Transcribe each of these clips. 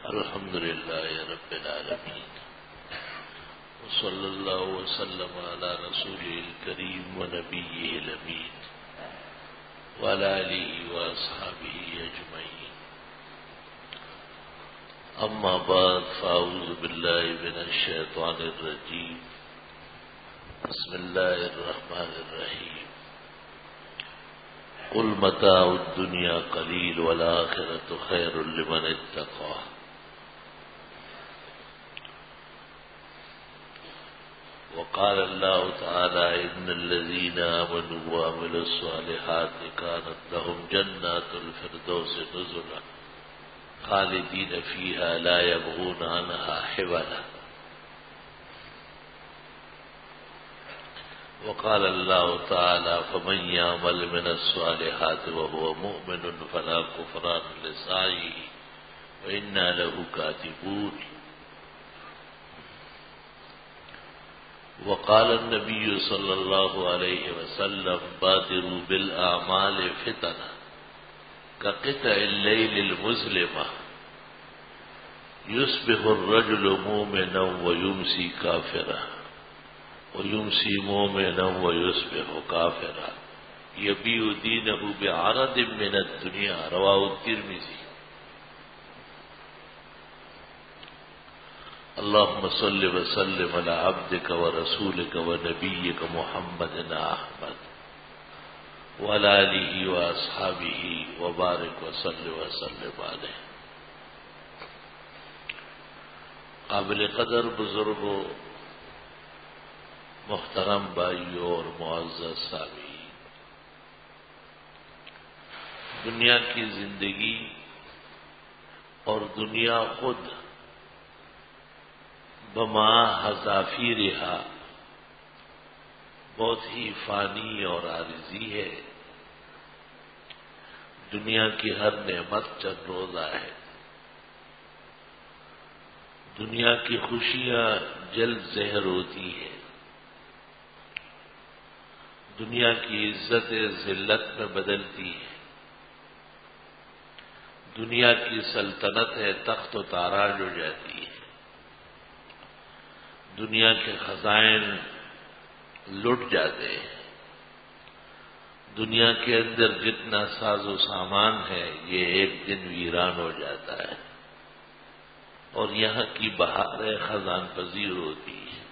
الحمد لله رب العالمين وصلى الله وسلم على رسوله الكريم ونبيه الأمين وعلى آله وأصحابه أجمعين. أما بعد فأعوذ بالله من الشيطان الرجيم. بسم الله الرحمن الرحيم. قل متاع الدنيا قليل والآخرة خير لمن اتقى. وقال الله تعالى إن الذين آمنوا وعملوا الصالحات كانت لهم جنات الفردوس نزلا خالدين فيها لا يبغون عنها حولا. وقال الله تعالى فمن يعمل من الصالحات وهو مؤمن فلا كفران لسعيه وإنا له كاتبون. وقال النبي صلى الله عليه وسلم بادروا بالأعمال فتنة كقطع الليل المظلمة يصبح الرجل مؤمنا ويمسي كافرا ويمسي مؤمنا ويصبح كافرا يبيع دينه بعرض من الدنيا. رواه الترمذي. اللهم صل وسلم على عبدك ورسولك ونبيك محمد أحمد وعلى آله وأصحابه وبارك وسلم عليه. قابل قدر بزرگوں، محترم بھائیوں اور معزز سامعین، دنیا کی زندگی اور دنیا خود بما حذافیرہا بہت ہی فانی اور عارضی ہے. دنیا کی ہر نعمت چند روزہ ہے. دنیا کی خوشیاں جلد زہر ہوتی ہیں. دنیا کی عزت ذلت میں بدلتی ہے. دنیا کی سلطنت ہے تخت و تاراج ہو جاتی ہے. دنیا کے خزائن لٹ جاتے ہیں. دنیا کے اندر جتنا ساز و سامان ہے یہ ایک دن ویران ہو جاتا ہے اور یہاں کی بہاریں خزان پذیر ہوتی ہے.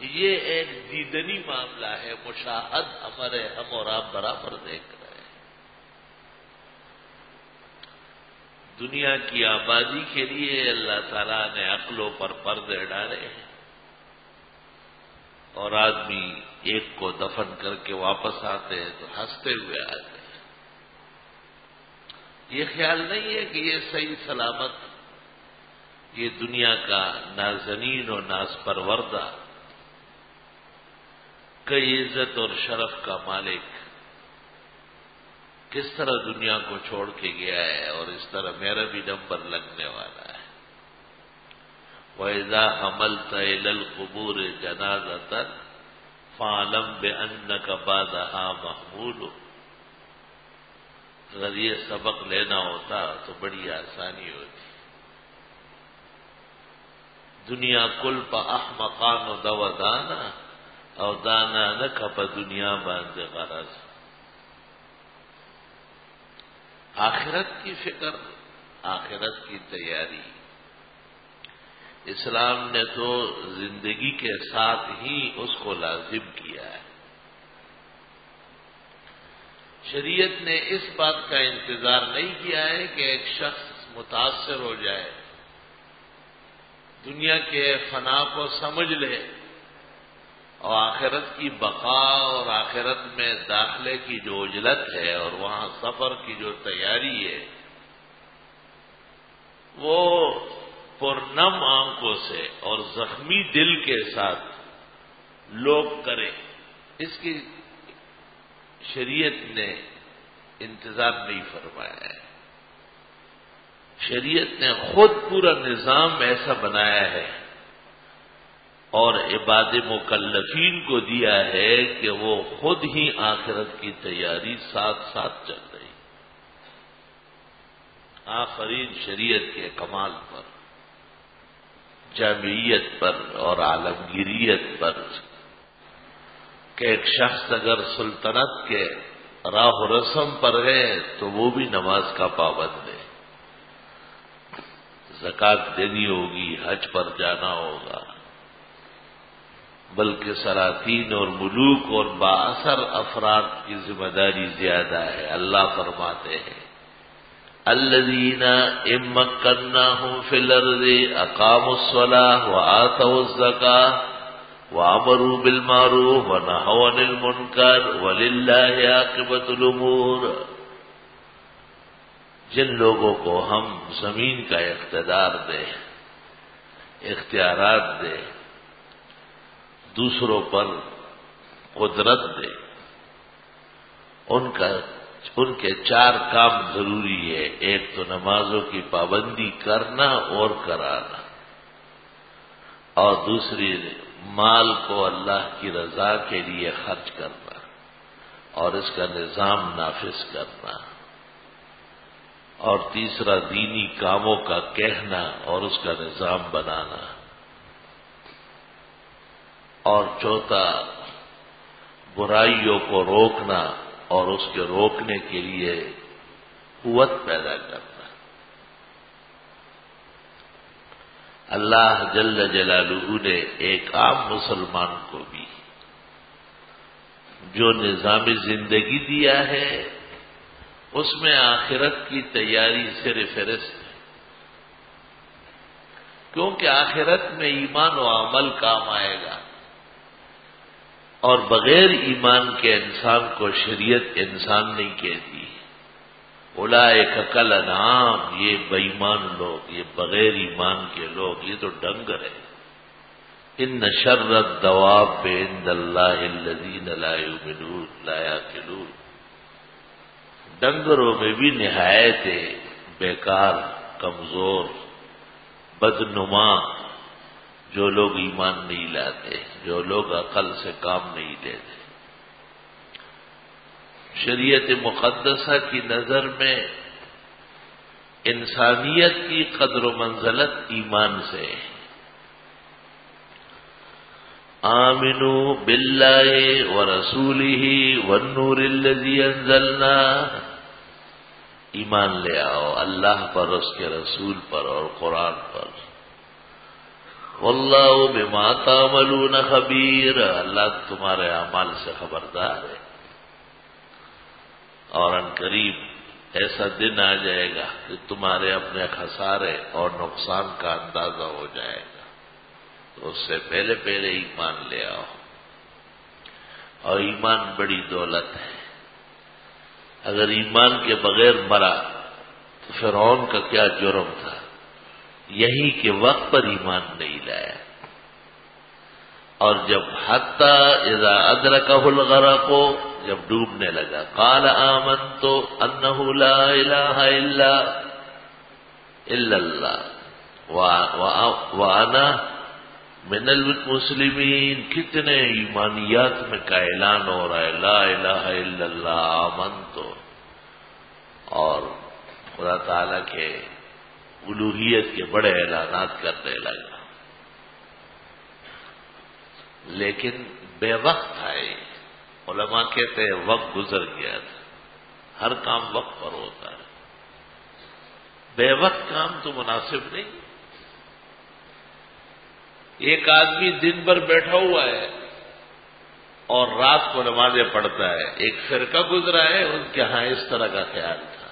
یہ ایک دیدنی معاملہ ہے، مشاہد ہمارے ہم اور آپ برابر دیکھ رہے ہیں. دنیا کی آبادی کے لیے اللہ تعالیٰ نے عقلوں پر پردے ڈالے ہیں اور آدمی ایک کو دفن کر کے واپس آتے ہیں تو ہنستے ہوئے آتے ہیں. یہ خیال نہیں ہے کہ یہ صحیح سلامت یہ دنیا کا نازنین و ناز پروردہ کئی عزت اور شرف کا مالک کس طرح دنیا کو چھوڑ کے گیا ہے اور اس طرح میرا بھی نمبر لگنے والا ہے. وَإِذَا حَمَلْتَ إِلَى الْقُبُورِ جَنَازَةً فَاعْلَمْ بِأَنَّكَ بَعْدَهَا مَحْمُولٌ. اگر یہ سبق لینا ہوتا تو بڑی آسانی ہوتی. دنیا کل پا احمقان و دو دانا او دانا نکا پا دنیا باندھ غرض. آخرت کی فکر، آخرت کی تیاری. اسلام نے تو زندگی کے ساتھ ہی اس کو لازم کیا ہے. شریعت نے اس بات کا انتظار نہیں کیا ہے کہ ایک شخص متاثر ہو جائے، دنیا کے فنا کو سمجھ لے اور آخرت کی بقا اور آخرت میں داخلے کی جو اجلت ہے اور وہاں سفر کی جو تیاری ہے وہ پرنم آنکھوں سے اور زخمی دل کے ساتھ لوگ کریں. اس کی شریعت نے انتظار نہیں فرمایا ہے. شریعت نے خود پورا نظام ایسا بنایا ہے اور عباد مکلفین کو دیا ہے کہ وہ خود ہی آخرت کی تیاری ساتھ ساتھ چل رہی. آفرین شریعت کے کمال پر، جامعیت پر اور عالمگیریت پر کہ ایک شخص اگر سلطنت کے راہ و رسم پر ہے تو وہ بھی نماز کا پابند ہے، زکوٰۃ دینی ہوگی، حج پر جانا ہوگا، بلکہ سلاطین اور ملوک اور بااثر افراد کی ذمہ داری زیادہ ہے۔ اللہ فرماتے ہیں الذین ان مکناہم فی الارض اقاموا الصلاۃ وآتوا الزکاۃ وامروا بالمعروف ونہوا عن المنکر وللہ عاقبۃ الامور۔ جن لوگوں کو ہم زمین کا اقتدار دیں، اختیارات دیں، دوسروں پر قدرت دے، ان کے 4 کام ضروری ہے۔ ایک تو نمازوں کی پابندی کرنا اور کرانا، اور دوسری مال کو اللہ کی رضا کے لیے خرچ کرنا اور اس کا نظام نافذ کرنا، اور تیسرا دینی کاموں کا کہنا اور اس کا نظام بنانا، اور چوتھا برائیوں کو روکنا اور اس کے روکنے کے لیے قوت پیدا کرنا۔ اللہ جل جلالہ نے ایک عام مسلمان کو بھی جو نظام زندگی دیا ہے اس میں آخرت کی تیاری سر فہرست ہے، کیونکہ آخرت میں ایمان و عمل کام آئے گا، اور بغیر ایمان کے انسان کو شریعت انسان نہیں کہتی۔ اولئک کالانعام، یہ بے ایمان لوگ، یہ بغیر ایمان کے لوگ، یہ تو ڈنگر ہے۔ ان شر الدواب عند اللہ الذین لا یؤمنون لا یعقلون، ڈنگروں میں بھی نہایت بیکار، کمزور، بدنما جو لوگ ایمان نہیں لاتے، جو لوگ عقل سے کام نہیں لیتے۔ شریعت مقدسہ کی نظر میں انسانیت کی قدر و منزلت ایمان سے ہے۔ آمنوا باللہ ورسولہ والنور الذی انزلنا، ایمان لے آؤ اللہ پر، اس کے رسول پر اور قرآن پر۔ واللہ بما تعملون خبیر، اللہ تمہارے اعمال سے خبردار ہے، اور ان قریب ایسا دن آ جائے گا کہ تمہارے اپنے خسارے اور نقصان کا اندازہ ہو جائے گا، تو اس سے پہلے ایمان لے آؤ۔ اور ایمان بڑی دولت ہے، اگر ایمان کے بغیر مرا تو فرعون کا کیا جرم تھا، یہی کہ وقت پر ایمان نہیں لایا، اور جب حتی اذا ادرکہ الغرق، جب ڈوبنے لگا، قال آمنت انہ لا الہ الا اللہ وانا من المسلمین، کتنے ایمانیات میں کا اعلان ہو رہا ہے، لا الہ الا اللہ آمنت، اور خدا تعالی کے الوہیت کے بڑے اعلانات کرنے لگا، لیکن بے وقت آئے۔ علماء کہتے ہیں وقت گزر گیا تھا، ہر کام وقت پر ہوتا ہے، بے وقت کام تو مناسب نہیں۔ ایک آدمی دن بھر بیٹھا ہوا ہے اور رات کو نمازیں پڑھتا ہے، ایک فرقہ گزرا ہے ان کے ہاں اس طرح کا خیال تھا،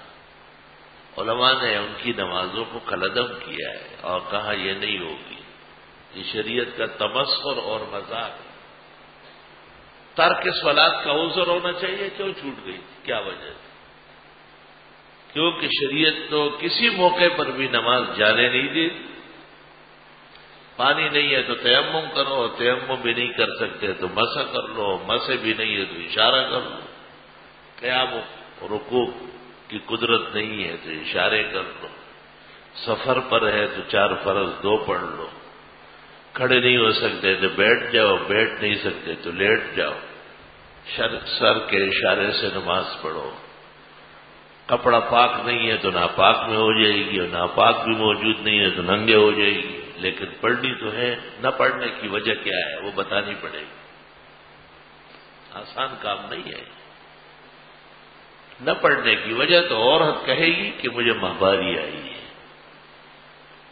علماء نے ان کی نمازوں کو کلعدم کیا ہے اور کہا یہ نہیں ہوگی، یہ شریعت کا تمسخر اور مذاق ہے۔ ترک صلاۃ کا عذر ہونا چاہیے، کیوں چھوٹ گئی، کیا وجہ تھی؟ کیونکہ شریعت تو کسی موقع پر بھی نماز جانے نہیں دی۔ پانی نہیں ہے تو تیمم کرو، تیمم بھی نہیں کر سکتے تو مسح کر لو، مسح بھی نہیں ہے تو اشارہ کر لو، قیام رکوع کی قدرت نہیں ہے تو اشارے کر لو، سفر پر ہے تو 4 فرض 2 پڑھ لو، کھڑے نہیں ہو سکتے تو بیٹھ جاؤ، بیٹھ نہیں سکتے تو لیٹ جاؤ، سر کے اشارے سے نماز پڑھو، کپڑا پاک نہیں ہے تو ناپاک میں ہو جائے گی، اور ناپاک بھی موجود نہیں ہے تو ننگے ہو جائے گی، لیکن پڑھنی تو ہے۔ نہ پڑھنے کی وجہ کیا ہے وہ بتانی پڑے گی، آسان کام نہیں ہے۔ نہ پڑھنے کی وجہ تو عورت کہے گی کہ مجھے ماہواری آئی ہے،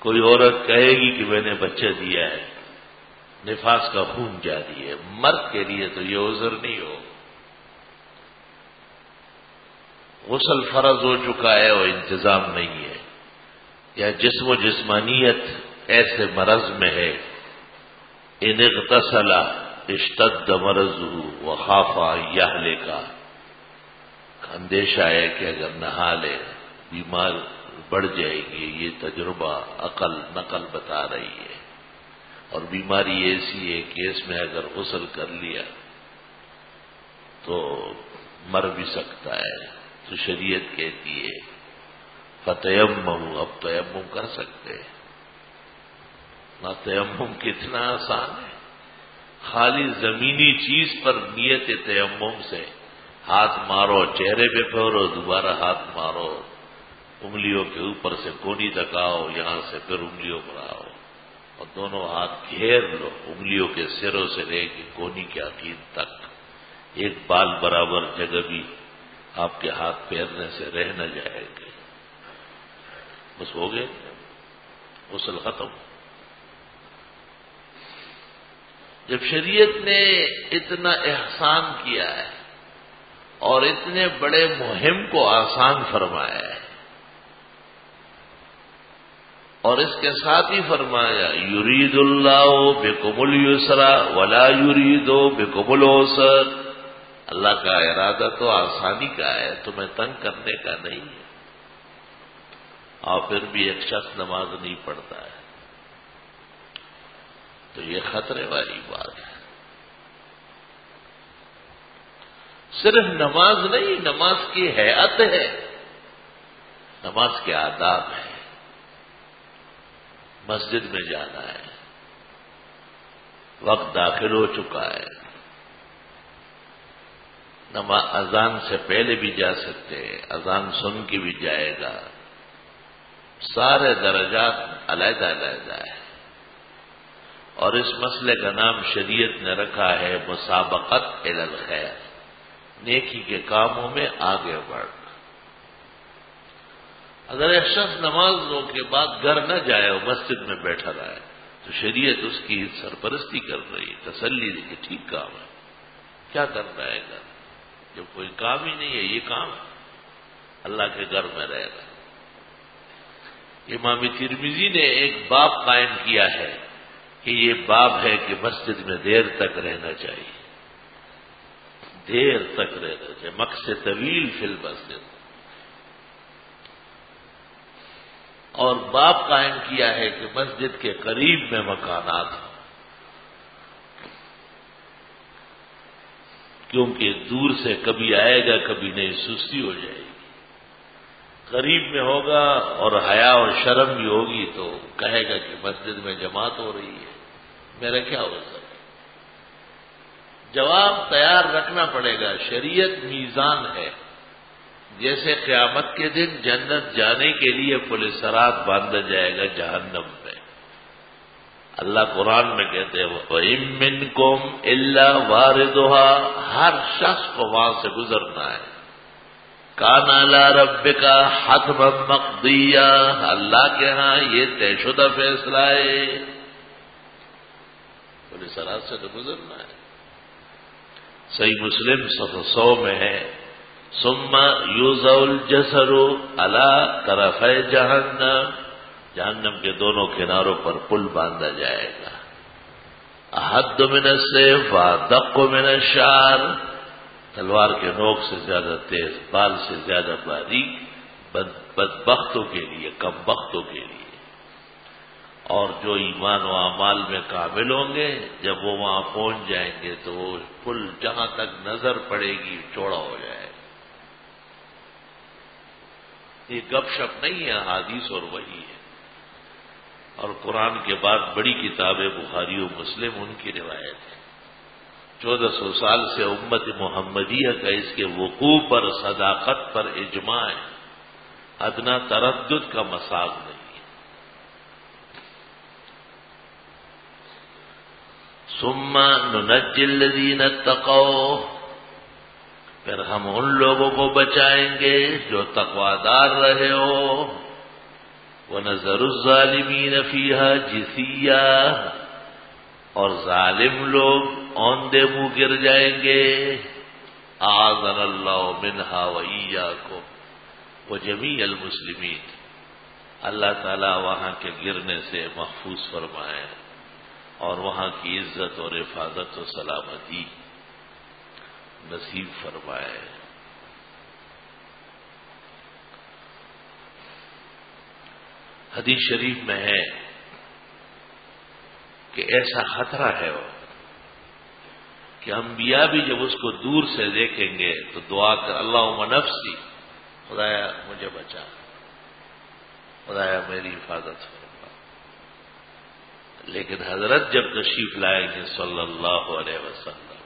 کوئی عورت کہے گی کہ میں نے بچہ دیا ہے، نفاس کا خون جاری ہے۔ مرد کے لیے تو یہ عذر نہیں ہو، غسل فرض ہو چکا ہے اور انتظام نہیں ہے، یا جسم و جسمانیت ایسے مرض میں ہے، ان اغتسل اشتد مرضه وخاف یہلک، اندیشہ ہے کہ اگر نہا لے بیمار بڑھ جائے گی۔ یہ تجربہ عقل نقل بتا رہی ہے، اور بیماری ایسی ہے کہ اس میں اگر غسل کر لیا تو مر بھی سکتا ہے، تو شریعت کہتی ہے فتیمموا، اب تیمم کر سکتے ہیں۔ نہ تیمم کتنا آسان ہے، خالی زمینی چیز پر نیت تیمم سے ہاتھ مارو، چہرے پہ پھیرو، دوبارہ ہاتھ مارو، انگلیوں کے اوپر سے کونی تک آؤ، یہاں سے پھر انگلیوں پر آؤ، اور دونوں ہاتھ گھیر لو، انگلیوں کے سروں سے لے کے کونی کے عقید تک، ایک بال برابر جگہ بھی آپ کے ہاتھ پھیرنے سے رہ نہ جائے گا، بس ہو گئے، غسل ختم۔ جب شریعت نے اتنا احسان کیا ہے اور اتنے بڑے مہم کو آسان فرمایا ہے، اور اس کے ساتھ ہی فرمایا یرید اللہ بکم اليسر ولا یرید بکم العسر، اللہ کا ارادہ تو آسانی کا ہے، تمہیں تنگ کرنے کا نہیں ہے، اور پھر بھی ایک شخص نماز نہیں پڑھتا ہے تو یہ خطرے والی بات ہے۔ صرف نماز نہیں، نماز کی ہیئت ہے، نماز کے آداب ہے، مسجد میں جانا ہے، وقت داخل ہو چکا ہے، اذان سے پہلے بھی جا سکتے ہیں، اذان سن کے بھی جائے گا، سارے درجات علیحدہ علیحدہ ہے، اور اس مسئلے کا نام شریعت نے رکھا ہے مسابقت الی الخیر، نیکی کے کاموں میں آگے بڑھنا۔ اگر ایک شخص نمازوں کے بعد گھر نہ جائے اور مسجد میں بیٹھا رہا ہے تو شریعت اس کی سرپرستی کر رہی ہے، تسلی دی کہ ٹھیک کام ہے، کیا کر رہا ہے گھر، جب کوئی کام ہی نہیں ہے، یہ کام ہے، اللہ کے گھر میں رہ رہا۔ امام ترمذی نے ایک باب قائم کیا ہے کہ یہ باب ہے کہ مسجد میں دیر تک رہنا چاہیے، دیر تک رہنا چاہیے، مکث طویل فی المسجد، اور باب قائم کیا ہے کہ مسجد کے قریب میں مکانات ہوں، کیونکہ دور سے کبھی آئے گا کبھی نہیں، سستی ہو جائے گی، قریب میں ہوگا اور حیا اور شرم بھی ہوگی تو کہے گا کہ مسجد میں جماعت ہو رہی ہے، میرا کیا ہو سکتا ہے؟ جواب تیار رکھنا پڑے گا، شریعت میزان ہے، جیسے قیامت کے دن جنت جانے کے لیے پل صراط باندھا جائے گا جہنم میں، اللہ قرآن میں کہتے ہیں وَإِن مِّنكُمْ إِلَّا وَارِدُهَا، ہر شخص کو وہاں سے گزرنا ہے، کان علی ربک حتما مقضیا، اللہ کے ہاں یہ طے شدہ فیصلہ ہے، پل صراط سے تو گزرنا ہے۔ صحیح مسلم صفحہ 100 میں ہے ثم یوضع الجسر علی طرفی جہنم، جہنم کے دونوں کناروں پر پل باندھا جائے گا، احد من السیف وادق من الشعر، تلوار کے نوک سے زیادہ تیز، بال سے زیادہ باریک، بدبختوں کے لیے، کم بختوں کے لیے، اور جو ایمان و اعمال میں کامل ہوں گے جب وہ وہاں پہنچ جائیں گے تو وہ پل جہاں تک نظر پڑے گی چوڑا ہو جائے گا۔ یہ گپ شپ نہیں ہے، حدیث اور وحی ہے، اور قرآن کے بعد بڑی کتاب بخاری و مسلم ان کی روایت ہے۔ 1400 سال سے امت محمدیہ کا اس کے وقوع پر، صداقت پر اجماع ہے ادنا تردد کا مساغ نہیں ہے۔ ثم ننجی الذین اتقوا، پھر ہم ان لوگوں کو بچائیں گے جو تقوادار رہے ہو، وَنَذَرُ الظَّالِمِينَ فِيهَا جِثِيًّا، اور ظالم لوگ اوندے منہ گر جائیں گے۔ اعاذنا اللہ منہا وإیاکم وجمیع المسلمین، اللہ تعالی وہاں کے گرنے سے محفوظ فرمائے اور وہاں کی عزت اور حفاظت و سلامتی نصیب فرمائے۔ حدیث شریف میں ہے کہ ایسا خطرہ ہے وہ کہ انبیاء بھی جب اس کو دور سے دیکھیں گے تو دعا کر اللہم نفسی، خدایا مجھے بچا، خدایا میری حفاظت فرما۔ لیکن حضرت جب تشریف لائیں گے صلی اللہ علیہ وسلم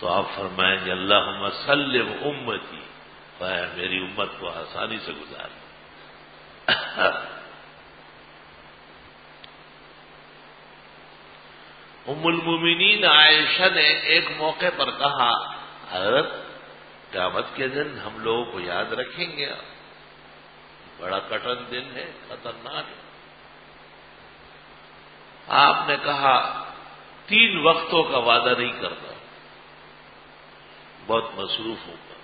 تو آپ فرمائیں گے اللہم سلم امتی، خدایا میری امت کو آسانی سے گزار۔ ام المومنین عائشہ نے ایک موقع پر کہا حضرت قیامت کے دن ہم لوگوں کو یاد رکھیں گے، بڑا کٹن دن ہے، خطرناک ہے۔ آپ نے کہا 3 وقتوں کا وعدہ نہیں کرتا، بہت مصروف ہوں گا،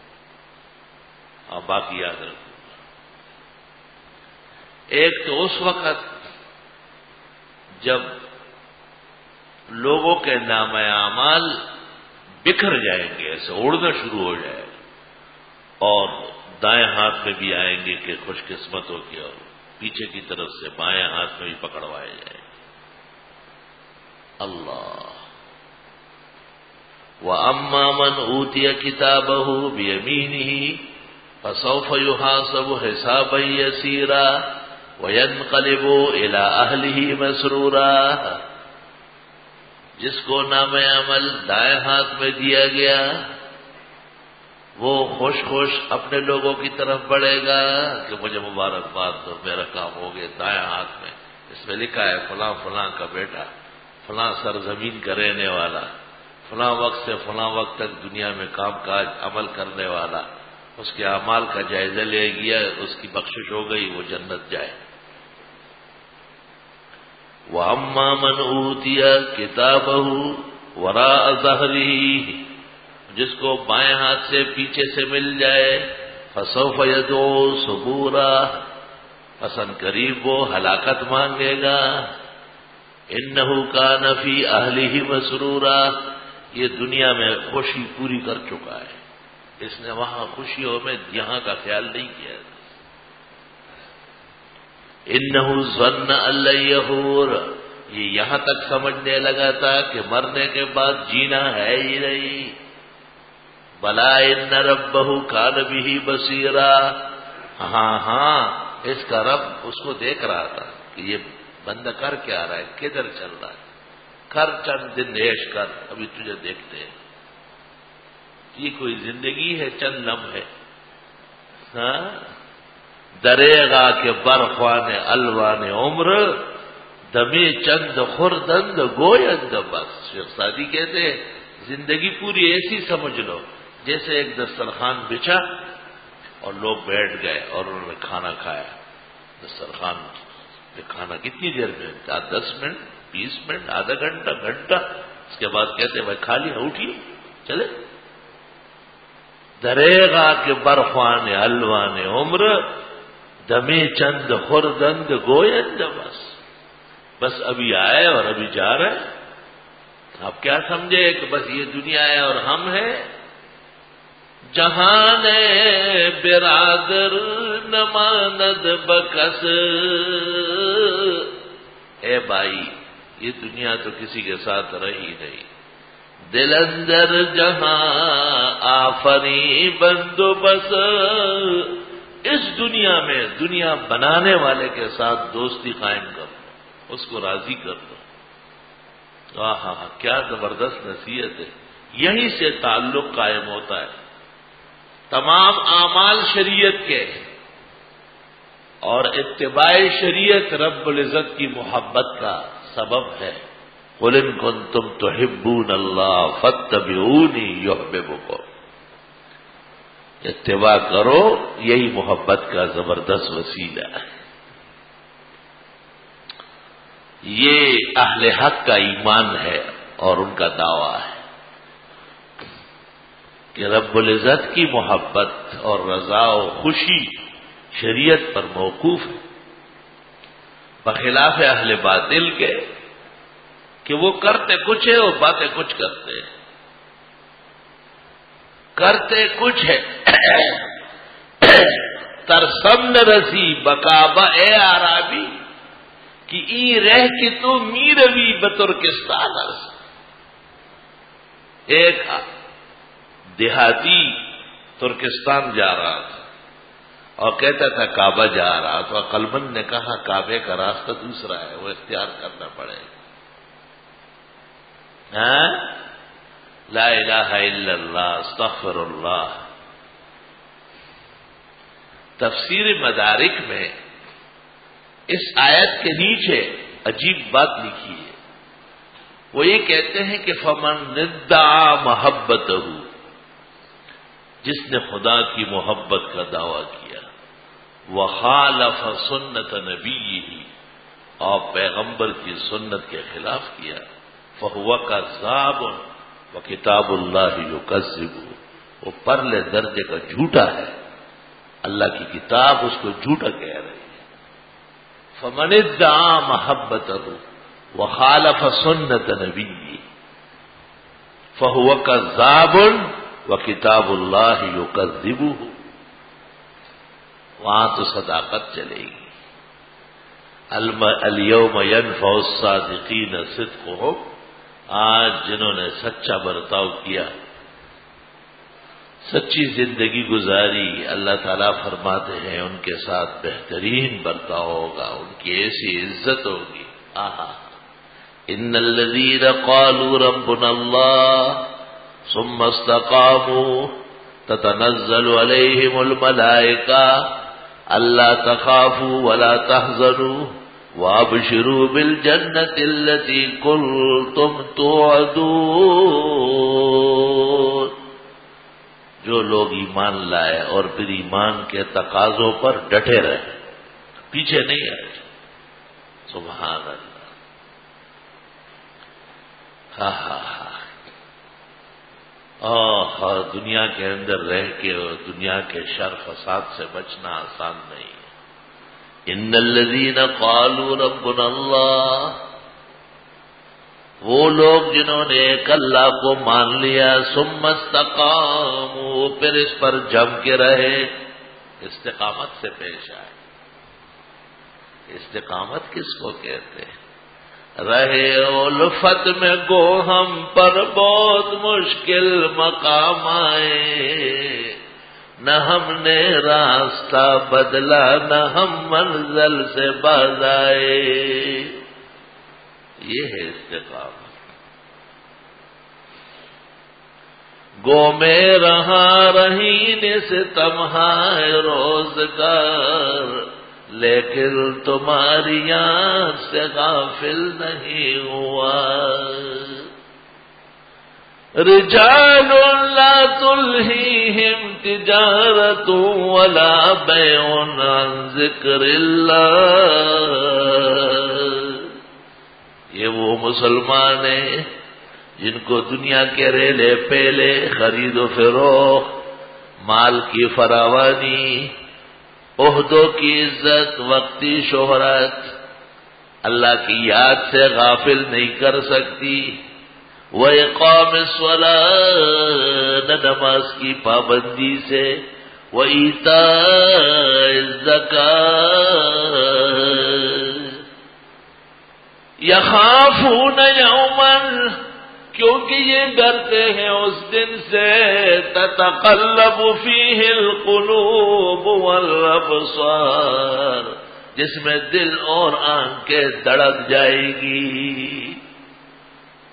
آپ باقی یاد رکھوں گا۔ ایک تو اس وقت جب لوگوں کے نام اعمال بکھر جائیں گے، ایسے اڑنا شروع ہو جائے گا، اور دائیں ہاتھ میں بھی آئیں گے کہ خوش قسمت ہو کے، اور پیچھے کی طرف سے بائیں ہاتھ میں بھی پکڑوائے جائیں گے۔ اللہ وَأَمَّا مَنْ أُوتِيَ كِتَابَهُ بِيَمِينِهِ فَسَوْفَ يُحَاسَبُ حِسَابًا يَسِيرًا وَيَنْقَلِبُ إِلَىٰ أَهْلِهِ مَسْرُورًا، جس کو نام عمل دائیں ہاتھ میں دیا گیا وہ خوش خوش اپنے لوگوں کی طرف بڑھے گا کہ مجھے مبارکباد دو، میرا کام ہو گیا۔ دائیں ہاتھ میں اس میں لکھا ہے فلاں فلاں کا بیٹا، فلاں سرزمین کا رہنے والا، فلاں وقت سے فلاں وقت تک دنیا میں کام کاج عمل کرنے والا، اس کے اعمال کا جائزہ لے گیا، اس کی بخشش ہو گئی، وہ جنت جائے۔ وَأَمَّا مَنْ أُوتِيَ كِتَابَهُ وَرَاءَ ظَهْرِهِ، جس کو بائیں ہاتھ سے پیچھے سے مل جائے فَسَوْفَ يَدْعُو ثُبُورًا، پسند قریب وہ ہلاکت مانگے گا۔ إِنَّهُ كَانَ فِي أَهْلِهِ مَسْرُورًا، یہ دنیا میں خوشی پوری کر چکا ہے، اس نے وہاں خوشیوں میں یہاں کا خیال نہیں کیا۔ انہو ظن ان لن یحور، یہ یہاں تک سمجھنے لگا تھا کہ مرنے کے بعد جینا ہے ہی نہیں۔ بلا ان ربہ کان بہ بصیرا، ہاں اس کا رب اس کو دیکھ رہا تھا کہ یہ بندہ کر کیا رہا ہے، کدھر چل رہا ہے، کر چند دن عیش کر، ابھی تجھے دیکھتے ہیں۔ یہ کوئی زندگی ہے چند لمحے، ہاں دریغا کے برخوان الوان عمر، دمی چند خوردند گویند بس۔ شیخ سعدی کہتے ہیں زندگی پوری ایسی سمجھ لو جیسے ایک دسترخوان بچھا اور لوگ بیٹھ گئے اور انہوں نے کھانا کھایا۔ دسترخوان پہ کھانا کتنی دیر میں، 10 منٹ، 20 منٹ، آدھا گھنٹہ، گھنٹہ، اس کے بعد کہتے ہیں بھائی کھا لیا، اٹھیے چلے۔ دریغا کے برخوان الوان عمر، دمی چند خوردند گویند بس ابھی آئے اور ابھی جا رہے۔ آپ کیا سمجھے کہ بس یہ دنیا ہے اور ہم ہیں؟ جہان برادر نماند بکس، اے بھائی یہ دنیا تو کسی کے ساتھ رہی نہیں۔ دل اندر جہاں آفری بندوبس، اس دنیا میں دنیا بنانے والے کے ساتھ دوستی قائم کر دو، اس کو راضی کر دو۔ ہاں کیا زبردست نصیحت ہے، یہیں سے تعلق قائم ہوتا ہے۔ تمام اعمال شریعت کے اور اتباع شریعت رب العزت کی محبت کا سبب ہے۔ قُلْ إِن كُنتُمْ تُحِبُّونَ اللَّهَ فَاتَّبِعُونِي يُحْبِبْكُمْ۔ اتباع کرو، یہی محبت کا زبردست وسیلہ ہے۔ یہ اہل حق کا ایمان ہے اور ان کا دعویٰ ہے کہ رب العزت کی محبت اور رضا و خوشی شریعت پر موقوف ہے، بخلاف اہل باطل کے کہ وہ کرتے کچھ ہے اور باتیں کچھ کرتے ہیں۔ کرتے کچھ ہے ترسم نہ رسی بکابہ اے عربی کہ ای رہ کہ تو میروی بترکستان ارس۔ ایک دیہاتی ترکستان جا رہا تھا اور کہتا تھا کعبہ جا رہا تو عقلمند نے کہا کعبے کا راستہ دوسرا ہے، وہ اختیار کرنا پڑے گا۔ لا الہ الا اللہ استغفر اللہ۔ تفسیر مدارک میں اس آیت کے نیچے عجیب بات لکھی ہے، وہ یہ کہتے ہیں کہ فمن ادعا محبتہ، جس نے خدا کی محبت کا دعویٰ کیا، وخالف سنت نبیہ، اور پیغمبر کی سنت کے خلاف کیا، فہو کذاب وکتاب اللہ یکذب، وہ پرلے درجے کا جھوٹا ہے، اللہ کی کتاب اس کو جھوٹا کہہ رہی ہے۔ فمن ادعا محبتہ وخالف سنت نبیہ فہو کذاب وکتاب اللہ یکذبہ، وہاں تو صداقت چلے گی۔ الیوم ینفع الصادقین صدقہم، آج جنہوں نے سچا برتاؤ کیا، سچی زندگی گزاری، اللہ تعالیٰ فرماتے ہیں ان کے ساتھ بہترین برتاؤ ہوگا، ان کی ایسی عزت ہوگی۔ ان الذین قالوا ربنا اللہ ثم استقاموا تتنزل علیہم الملائکہ الا تخافوا ولا تحزنوا وابشروا بالجنۃ التي كنتم توعدون۔ جو لوگ ایمان لائے اور پھر ایمان کے تقاضوں پر ڈٹے رہے، پیچھے نہیں آئے، سبحان اللہ۔ دنیا کے اندر رہ کے اور دنیا کے شر فساد سے بچنا آسان نہیں ہے۔ ان الذین قالوا ربنا اللہ، وہ لوگ جنہوں نے ایک اللہ کو مان لیا، ثم استقاموا، پھر اس پر جم کے رہے، استقامت سے پیش آئے۔ استقامت کس کو کہتے ہیں؟ رہے الفت میں گو ہم پر بہت مشکل مقام آئے، نہ ہم نے راستہ بدلا نہ ہم منزل سے باز آئے۔ یہ ہے استقامت۔ گو میں رہا رہین سے تمہارے روزگار، لیکن تمہاری یاد سے غافل نہیں ہوا۔ رجال لا تلہیہم تجارت ولا بیع عن ذکر اللہ، یہ وہ مسلمان ہیں جن کو دنیا کے ریلے پیلے، خرید و فروخت، مال کی فراوانی، عہدوں کی عزت، وقتی شہرت اللہ کی یاد سے غافل نہیں کر سکتی۔ وَإِقَامِ الصَّلَاةِ، نماز کی پابندی سے، وَإِيتَاءِ الزَّكَاةِ، يَخَافُونَ يَوْمًا، کیونکہ یہ ڈرتے ہیں اس دن سے، تتقلب فیہ القلوب والابصار، جس میں دل اور آنکھیں دڑک جائے گی۔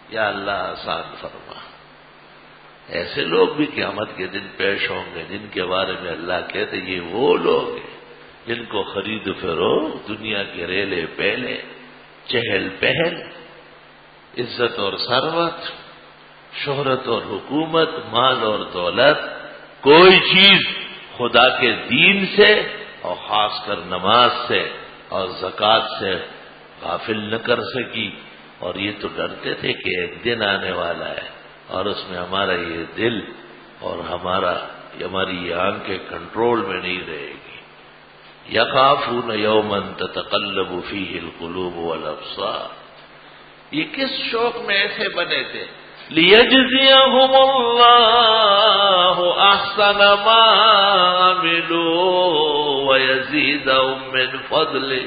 یا اللہ آسان فرما۔ ایسے لوگ بھی قیامت کے دن پیش ہوں گے جن کے بارے میں اللہ کہتے یہ وہ لوگ ہیں جن کو خرید و فروخت، دنیا کے ریلے پہلے، چہل پہل، عزت اور ثروت، شہرت اور حکومت، مال اور دولت، کوئی چیز خدا کے دین سے اور خاص کر نماز سے اور زکوٰۃ سے غافل نہ کر سکی. اور یہ تو ڈرتے تھے کہ ایک دن آنے والا ہے اور اس میں ہمارا یہ دل اور ہماری یہ آنکھیں کنٹرول میں نہیں رہے گی. یخافون یوما تتقلب فیہ القلوب والابصار. یہ کس شوق میں ایسے بنے تھے؟ لیجزیہم اللہ احسن ما عملوا ویزیدہم من فضلہ،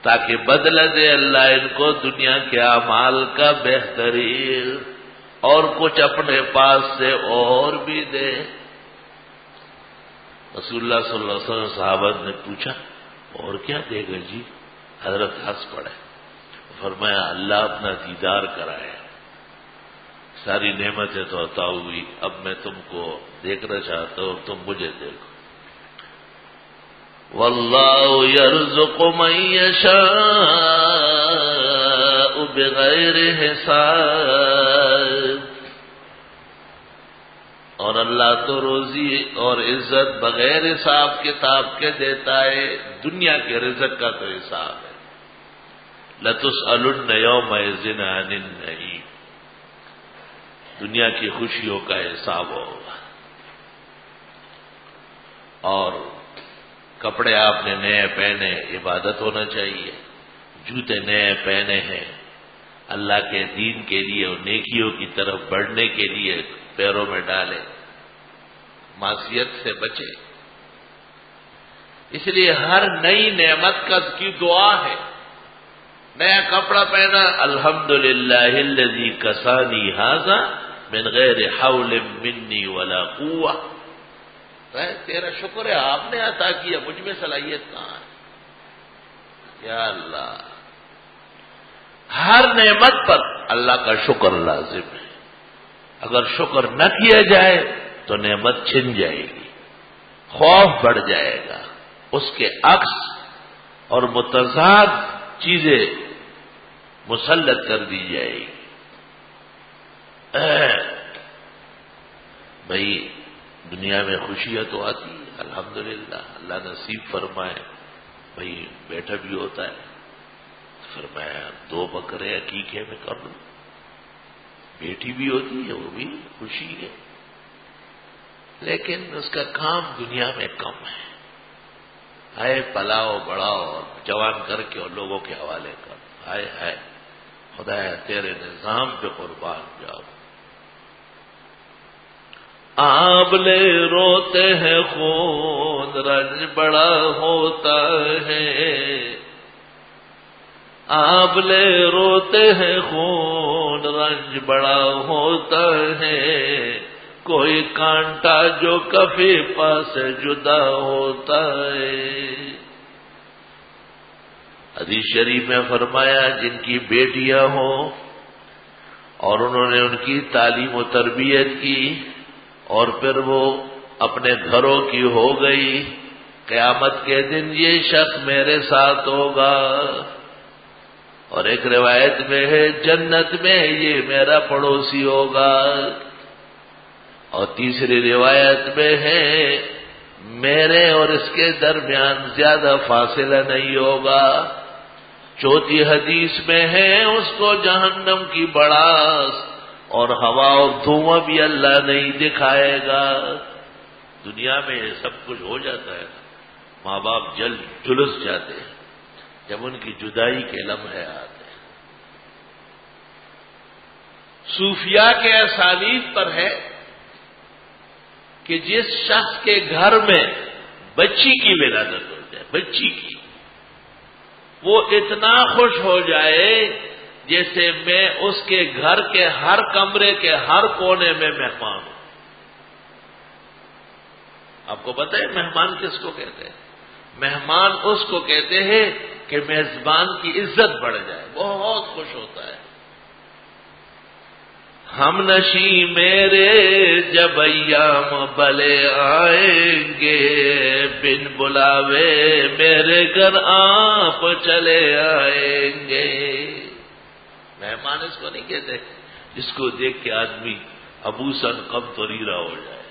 تاکہ بدلہ دے اللہ ان کو دنیا کے اعمال کا بہترین اور کچھ اپنے پاس سے اور بھی دے. رسول اللہ صلی اللہ علیہ وسلم صحابہ نے پوچھا اور کیا دے گا جی؟ حضرت ہنس پڑے، فرمایا اللہ اپنا دیدار کرائے. ساری نعمتیں تو عطا ہوئی، اب میں تم کو دیکھنا چاہتا ہوں، تم مجھے دیکھو. واللہ یرزق من یشاء بغیر حساب. اور اللہ تو روزی اور عزت بغیر حساب کتاب کے دیتا ہے. دنیا کے رزق کا تو حساب ہے. لَتُسْأَلُنَّ يَوْمَئِذٍ عَنِ النَّعِيمِ. دنیا کی خوشیوں کا حساب ہوگا. اور کپڑے آپ نے نئے پہنے، عبادت ہونا چاہیے. جوتے نئے پہنے ہیں، اللہ کے دین کے لیے اور نیکیوں کی طرف بڑھنے کے لیے پیروں میں ڈالے، معصیت سے بچے. اس لیے ہر نئی نعمت کی دعا ہے. نیا کپڑا پہنا، الحمدللہ الذی کسانی ھذا من غیر حول منی ولا قوہ. تیرا شکر ہے آپ نے عطا کیا، مجھ میں صلاحیت کہاں ہے؟ یا اللہ، ہر نعمت پر اللہ کا شکر لازم ہے. اگر شکر نہ کیا جائے تو نعمت چھن جائے گی، خوف بڑھ جائے گا، اس کے عکس اور متضاد چیزیں مسلط کر دی جائے گی. بھائی دنیا میں خوشیاں تو آتی ہے، الحمدللہ اللہ نصیب فرمائے. بھائی بیٹھا بھی ہوتا ہے، فرمایا 2 بکرے عقیقے میں کر لوں. بیٹی بھی ہوتی ہے، وہ بھی خوشی ہے، لیکن اس کا کام دنیا میں کم ہے. ہائے پلاؤ بڑھاؤ اور جوان کر کے اور لوگوں کے حوالے کر. ہائے ہائے خدایا تیرے نظام پہ قربان جاؤ. آبلے روتے ہیں خون رنج بڑا ہوتا ہے. آبلے روتے ہیں خون رنج بڑا ہوتا ہے. کوئی کانٹا جو کبھی پاس جدا ہوتا ہے. حدیث شریف میں فرمایا جن کی بیٹیاں ہوں اور انہوں نے ان کی تعلیم و تربیت کی اور پھر وہ اپنے گھروں کی ہو گئی، قیامت کے دن یہ شخص میرے ساتھ ہوگا. اور ایک روایت میں ہے جنت میں یہ میرا پڑوسی ہوگا. اور تیسری روایت میں ہے میرے اور اس کے درمیان زیادہ فاصلہ نہیں ہوگا. چوتھی حدیث میں ہے اس کو جہنم کی بڑاس اور ہوا اور دھواں بھی اللہ نہیں دکھائے گا. دنیا میں یہ سب کچھ ہو جاتا ہے، ماں باپ جلس جاتے ہیں جب ان کی جدائی کے لمحے آتے ہیں. صوفیاء کے اسالیب پر ہے کہ جس شخص کے گھر میں بچی کی ولادت ہو جائے، بچی کی، وہ اتنا خوش ہو جائے جیسے میں اس کے گھر کے ہر کمرے کے ہر کونے میں مہمان ہوں. آپ کو پتہ ہے مہمان کس کو کہتے ہیں؟ مہمان اس کو کہتے ہیں کہ میزبان کی عزت بڑھ جائے، بہت خوش ہوتا ہے. ہم نشی میرے جب ایام بلے آئیں گے، بن بلاوے میرے گھر آپ چلے آئیں گے۔ مہمان اس کو نہیں کہتے جس کو دیکھ کے آدمی ابوسن کم توریرا ہو جائے،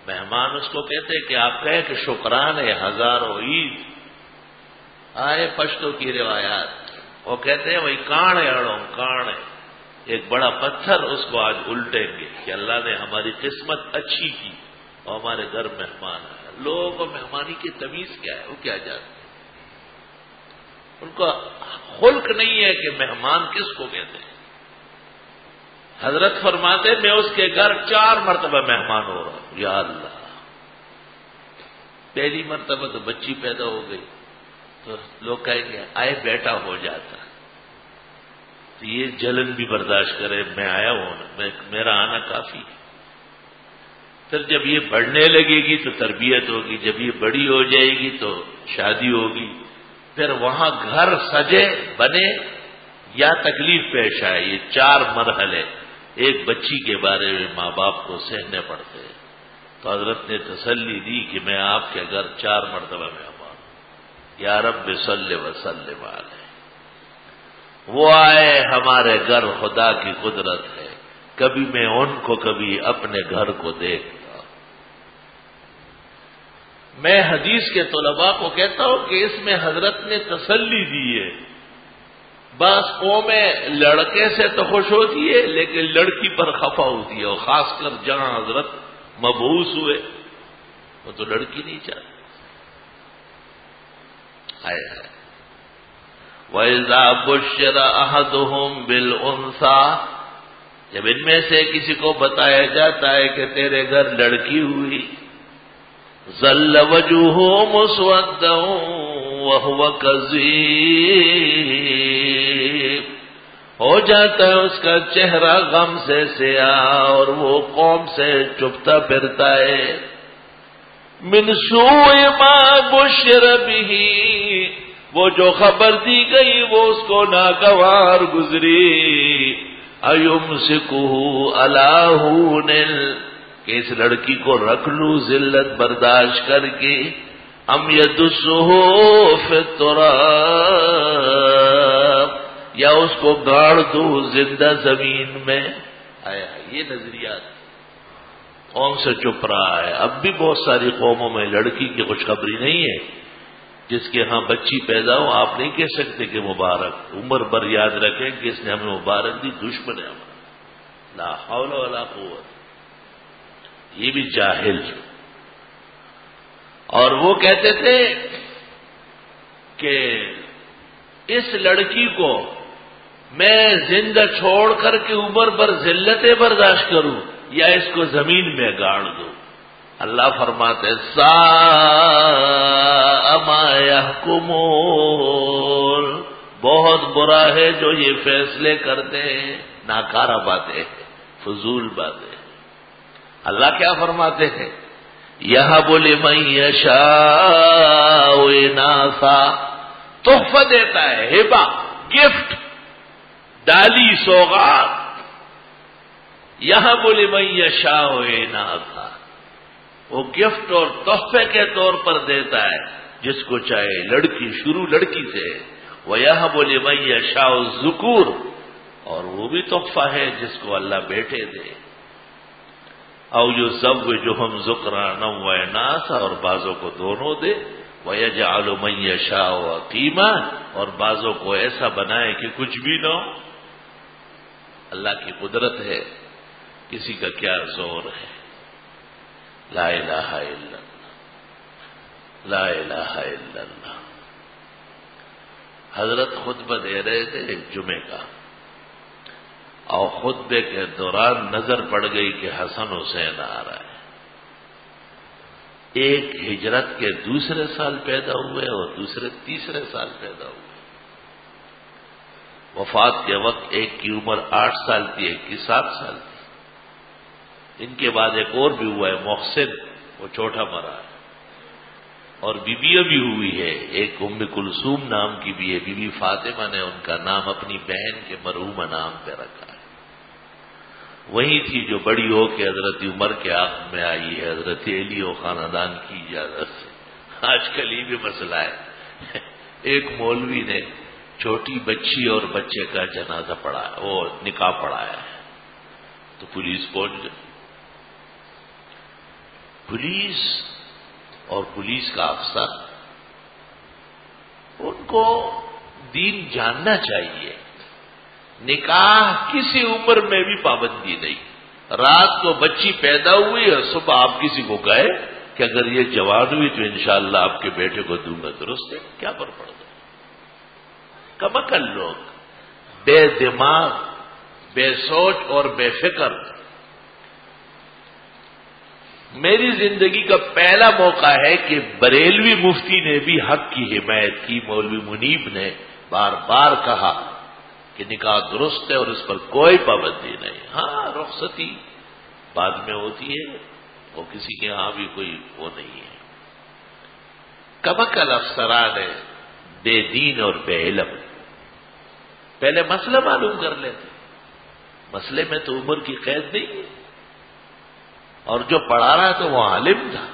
مہمان اس کو کہتے کہ آپ کہیں کہ شکران ہے ہزاروں عید آئے۔ پشتو کی روایات وہ کہتے ہیں وہی کان ہے اڑوں کان ہے، ایک بڑا پتھر اس کو آج الٹیں گے کہ اللہ نے ہماری قسمت اچھی کی اور ہمارے گھر مہمان آیا۔ لوگوں کو مہمانی کی تمیز کیا ہے، وہ کیا جانتے ہیں، ان کا خلق نہیں ہے کہ مہمان کس کو کہتے ہیں۔ حضرت فرماتے میں اس کے گھر 4 مرتبہ مہمان ہو رہا ہوں، یا اللہ۔ پہلی مرتبہ تو بچی پیدا ہو گئی تو لوگ کہیں گے آئے بیٹا ہو جاتا، تو یہ جلن بھی برداشت کرے، میں آیا ہوں، میرا آنا کافی ہے۔ پھر جب یہ بڑھنے لگے گی تو تربیت ہوگی، جب یہ بڑی ہو جائے گی تو شادی ہوگی، پھر وہاں گھر سجے بنے یا تکلیف پیش آئے۔ یہ 4 مرحلے ایک بچی کے بارے میں ماں باپ کو سہنے پڑتے ہیں۔ تو حضرت نے تسلی دی کہ میں آپ کے گھر 4 مرتبہ میں آؤں، یا رب صلی وسلم علیہ۔ وہ آئے ہمارے گھر، خدا کی قدرت ہے، کبھی میں ان کو کبھی اپنے گھر کو دیکھتا۔ میں حدیث کے طلباء کو کہتا ہوں کہ اس میں حضرت نے تسلی دی ہے۔ بعض قومیں لڑکے سے تو خوش ہوتی ہے لیکن لڑکی پر خفا ہوتی ہے، اور خاص کر جہاں حضرت مبعوث ہوئے وہ تو لڑکی نہیں چاہتے۔ آئے وَإِذَا بُشِّرَ أَحَدُهُمْ بِالْأُنثَىٰ، جب ان میں سے کسی کو بتایا جاتا ہے کہ تیرے گھر لڑکی ہوئی، ظَلَّ وَجْهُهُ مُسْوَدًّا وَهُوَ كَظِيمٌ، ہو جاتا ہے اس کا چہرہ غم سے سیاہ اور وہ قوم سے چپتا پھرتا ہے۔ مِنْ سُوءِ مَا بُشِّرَ بِهِ، وہ جو خبر دی گئی وہ اس کو ناگوار گزری۔ اَيُمْسِكُهُ عَلَىٰ هُونٍ، کہ اس لڑکی کو رکھ لوں ذلت برداشت کر کے، ام يَدُسُّهُ فِي التُّرَابِ، یا اس کو گاڑ دوں زندہ زمین میں۔ آیا یہ نظریات قوم سے چپ رہا ہے۔ اب بھی بہت ساری قوموں میں لڑکی کی خوشخبری نہیں ہے، جس کے ہاں بچی پیدا ہو آپ نہیں کہہ سکتے کہ مبارک، عمر بھر یاد رکھیں کہ اس نے ہمیں مبارک دی، دشمن ہے ہمارا۔ لا حول ولا قوت، یہ بھی جاہل۔ اور وہ کہتے تھے کہ اس لڑکی کو میں زندہ چھوڑ کر کے عمر بھر ذلتیں برداشت کروں یا اس کو زمین میں گاڑ دوں۔ اللہ فرماتے ساء ما يحکمون، بہت برا ہے جو یہ فیصلے کرتے ہیں، ناکارہ باتیں، فضول باتیں۔ اللہ کیا فرماتے ہیں؟ یہب لمن یشاء اناثا، تحفہ دیتا ہے، ہبہ، گفٹ، ڈالی، سوغات۔ یہب لمن یشاء اناثا، وہ گفٹ اور تحفے کے طور پر دیتا ہے جس کو چاہے، لڑکی، شروع لڑکی سے۔ وَيَهَبُ لِمَن يَشَاءُ الذُّكُورَ، اور وہ بھی تحفہ ہے جس کو اللہ بیٹے دے۔ اَوْ يُزَوِّجُهُمْ ذُكْرَانًا وَإِنَاثًا، اور بعضوں کو دونوں دے۔ وَيَجْعَلُ مَن يَشَاءُ عَقِيمًا، اور بعضوں کو ایسا بنائے کہ کچھ بھی نہ ہو۔ اللہ کی قدرت ہے، کسی کا کیا زور ہے۔ لا الہ الا اللہ، لا الہ الا اللہ۔ حضرت خطبہ دے رہے تھے جمعے کا، اور خطبے کے دوران نظر پڑ گئی کہ حسن حسین آ رہا ہے۔ ایک ہجرت کے دوسرے سال پیدا ہوئے اور دوسرے تیسرے سال پیدا ہوئے۔ وفات کے وقت ایک کی عمر 8 سال تھی، ایک کی 7 سال تھی۔ ان کے بعد ایک اور بھی ہوا ہے محسن، وہ چھوٹا مرا ہے، اور بیویاں بھی ہوئی ہے، ایک ام کلثوم نام کی بھی ہے، بی بی فاطمہ نے ان کا نام اپنی بہن کے مرحومہ نام پہ رکھا ہے۔ وہی تھی جو بڑی ہو کے حضرت عمر کے آنکھ میں آئی ہے حضرت علی و خاندان کی اجازت سے. آج کل یہ بھی مسئلہ ہے. ایک مولوی نے چھوٹی بچی اور بچے کا جنازہ پڑھایا، وہ نکاح پڑھایا ہے، تو پولیس پہنچ گئی. پولیس اور پولیس کا افسر، ان کو دین جاننا چاہیے. نکاح کسی عمر میں بھی پابندی نہیں. رات کو بچی پیدا ہوئی اور صبح آپ کسی کو گئے کہ اگر یہ جوان ہوئی تو انشاءاللہ آپ کے بیٹے کو دوں گا، درست ہے؟ کیا فرق پڑتا؟ کمکل لوگ، بے دماغ، بے سوچ اور بے فکر. میری زندگی کا پہلا موقع ہے کہ بریلوی مفتی نے بھی حق کی حمایت کی. مولوی منیب نے بار بار کہا کہ نکاح درست ہے اور اس پر کوئی پابندی نہیں. ہاں رخصتی بعد میں ہوتی ہے، وہ کسی کے ہاں بھی کوئی وہ نہیں ہے. کمکل افسران ہے، بے دین اور بے علم. پہلے مسئلہ معلوم کر لیتے. مسئلے میں تو عمر کی قید نہیں ہے، اور جو پڑھا رہا تو وہ عالم تھا،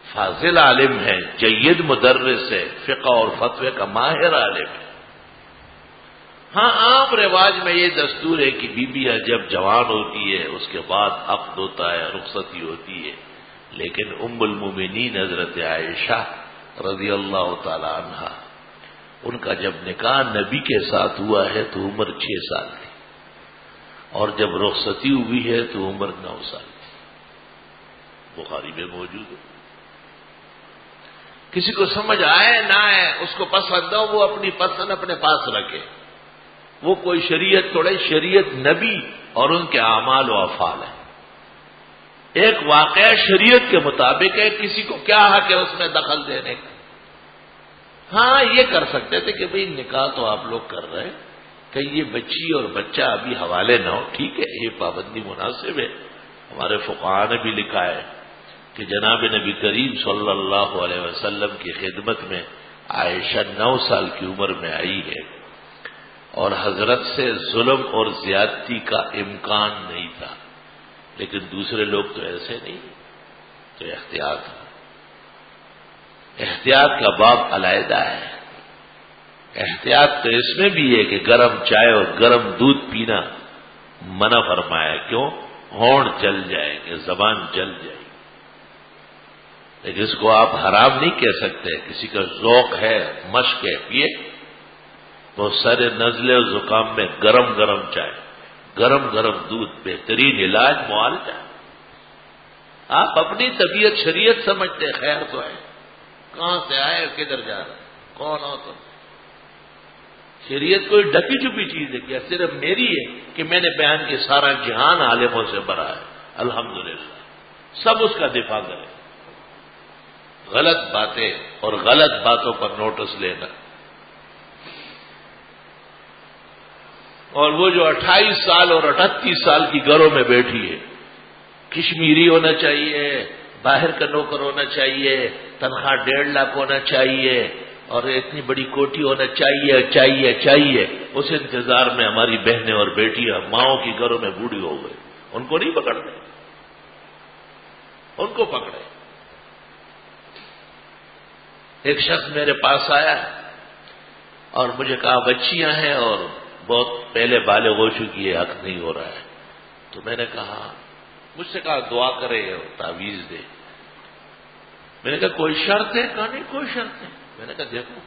فاضل عالم ہے، جید مدرس ہے، فقہ اور فتوے کا ماہر عالم ہے. ہاں عام رواج میں یہ دستور ہے کہ بیویاں جب جوان ہوتی ہے اس کے بعد عقد ہوتا ہے، رخصتی ہوتی ہے. لیکن ام المومنین حضرت عائشہ رضی اللہ تعالی عنہا، ان کا جب نکاح نبی کے ساتھ ہوا ہے تو عمر 6 سال تھی، اور جب رخصتی ہوئی ہے تو عمر 9 سال تھی. بخاری میں موجود ہے. کسی کو سمجھ آئے نہ آئے، اس کو پسند ہو، وہ اپنی پسند اپنے پاس رکھے. وہ کوئی شریعت توڑے. شریعت نبی اور ان کے اعمال و افعال ہے. ایک واقعہ شریعت کے مطابق ہے، کسی کو کیا حق ہے اس میں دخل دینے کا؟ ہاں یہ کر سکتے تھے کہ بھئی نکاح تو آپ لوگ کر رہے ہیں، کہ یہ بچی اور بچہ ابھی حوالے نہ ہو. ٹھیک ہے، یہ پابندی مناسب ہے. ہمارے فقہاء نے بھی لکھا ہے کہ جناب نبی کریم صلی اللہ علیہ وسلم کی خدمت میں عائشہ 9 سال کی عمر میں آئی ہے، اور حضرت سے ظلم اور زیادتی کا امکان نہیں تھا. لیکن دوسرے لوگ تو ایسے نہیں، تو احتیاط کا باب علیحدہ ہے. احتیاط تو اس میں بھی ہے کہ گرم چائے اور گرم دودھ پینا منع فرمایا. کیوں؟ ہونٹ جل جائیں گے، زبان جل جائے گی. لیکن اس کو آپ حرام نہیں کہہ سکتے. کسی کا ذوق ہے، مشق ہے، پیے. بہت سارے نزلے اور زکام میں گرم گرم چائے، گرم گرم دودھ بہترین علاج معالجہ. آپ اپنی طبیعت شریعت سمجھتے، خیر تو ہے. کہاں سے آئے، کدھر جا رہے، کون ہو تم؟ شریعت کوئی ڈکی چھپی چیز ہے کیا؟ صرف میری ہے کہ میں نے بیان کی، سارا جہان عالموں سے بھرا ہے الحمدللہ. سب اس کا دفاع کرے. غلط باتیں اور غلط باتوں پر نوٹس لینا. اور وہ جو 28 سال اور 38 سال کی گھروں میں بیٹھی ہے، کشمیری ہونا چاہیے، باہر کا نوکر ہونا چاہیے، تنخواہ 1.5 لاکھ ہونا چاہیے، اور اتنی بڑی کوٹھی ہونا چاہیے. اس انتظار میں ہماری بہنیں اور بیٹیاں ماؤں کی گھروں میں بوڑھی ہو گئی. ان کو نہیں پکڑتے، ان کو پکڑے. ایک شخص میرے پاس آیا اور مجھے کہا بچیاں ہیں اور بہت پہلے بالغ ہو چکی ہے، حق نہیں ہو رہا ہے. تو میں نے کہا، مجھ سے کہا دعا کرے اور تعویذ دے. میں نے کہا کوئی شرط ہے؟ کہا نہیں کوئی شرط نہیں. میں نے کہا دیکھو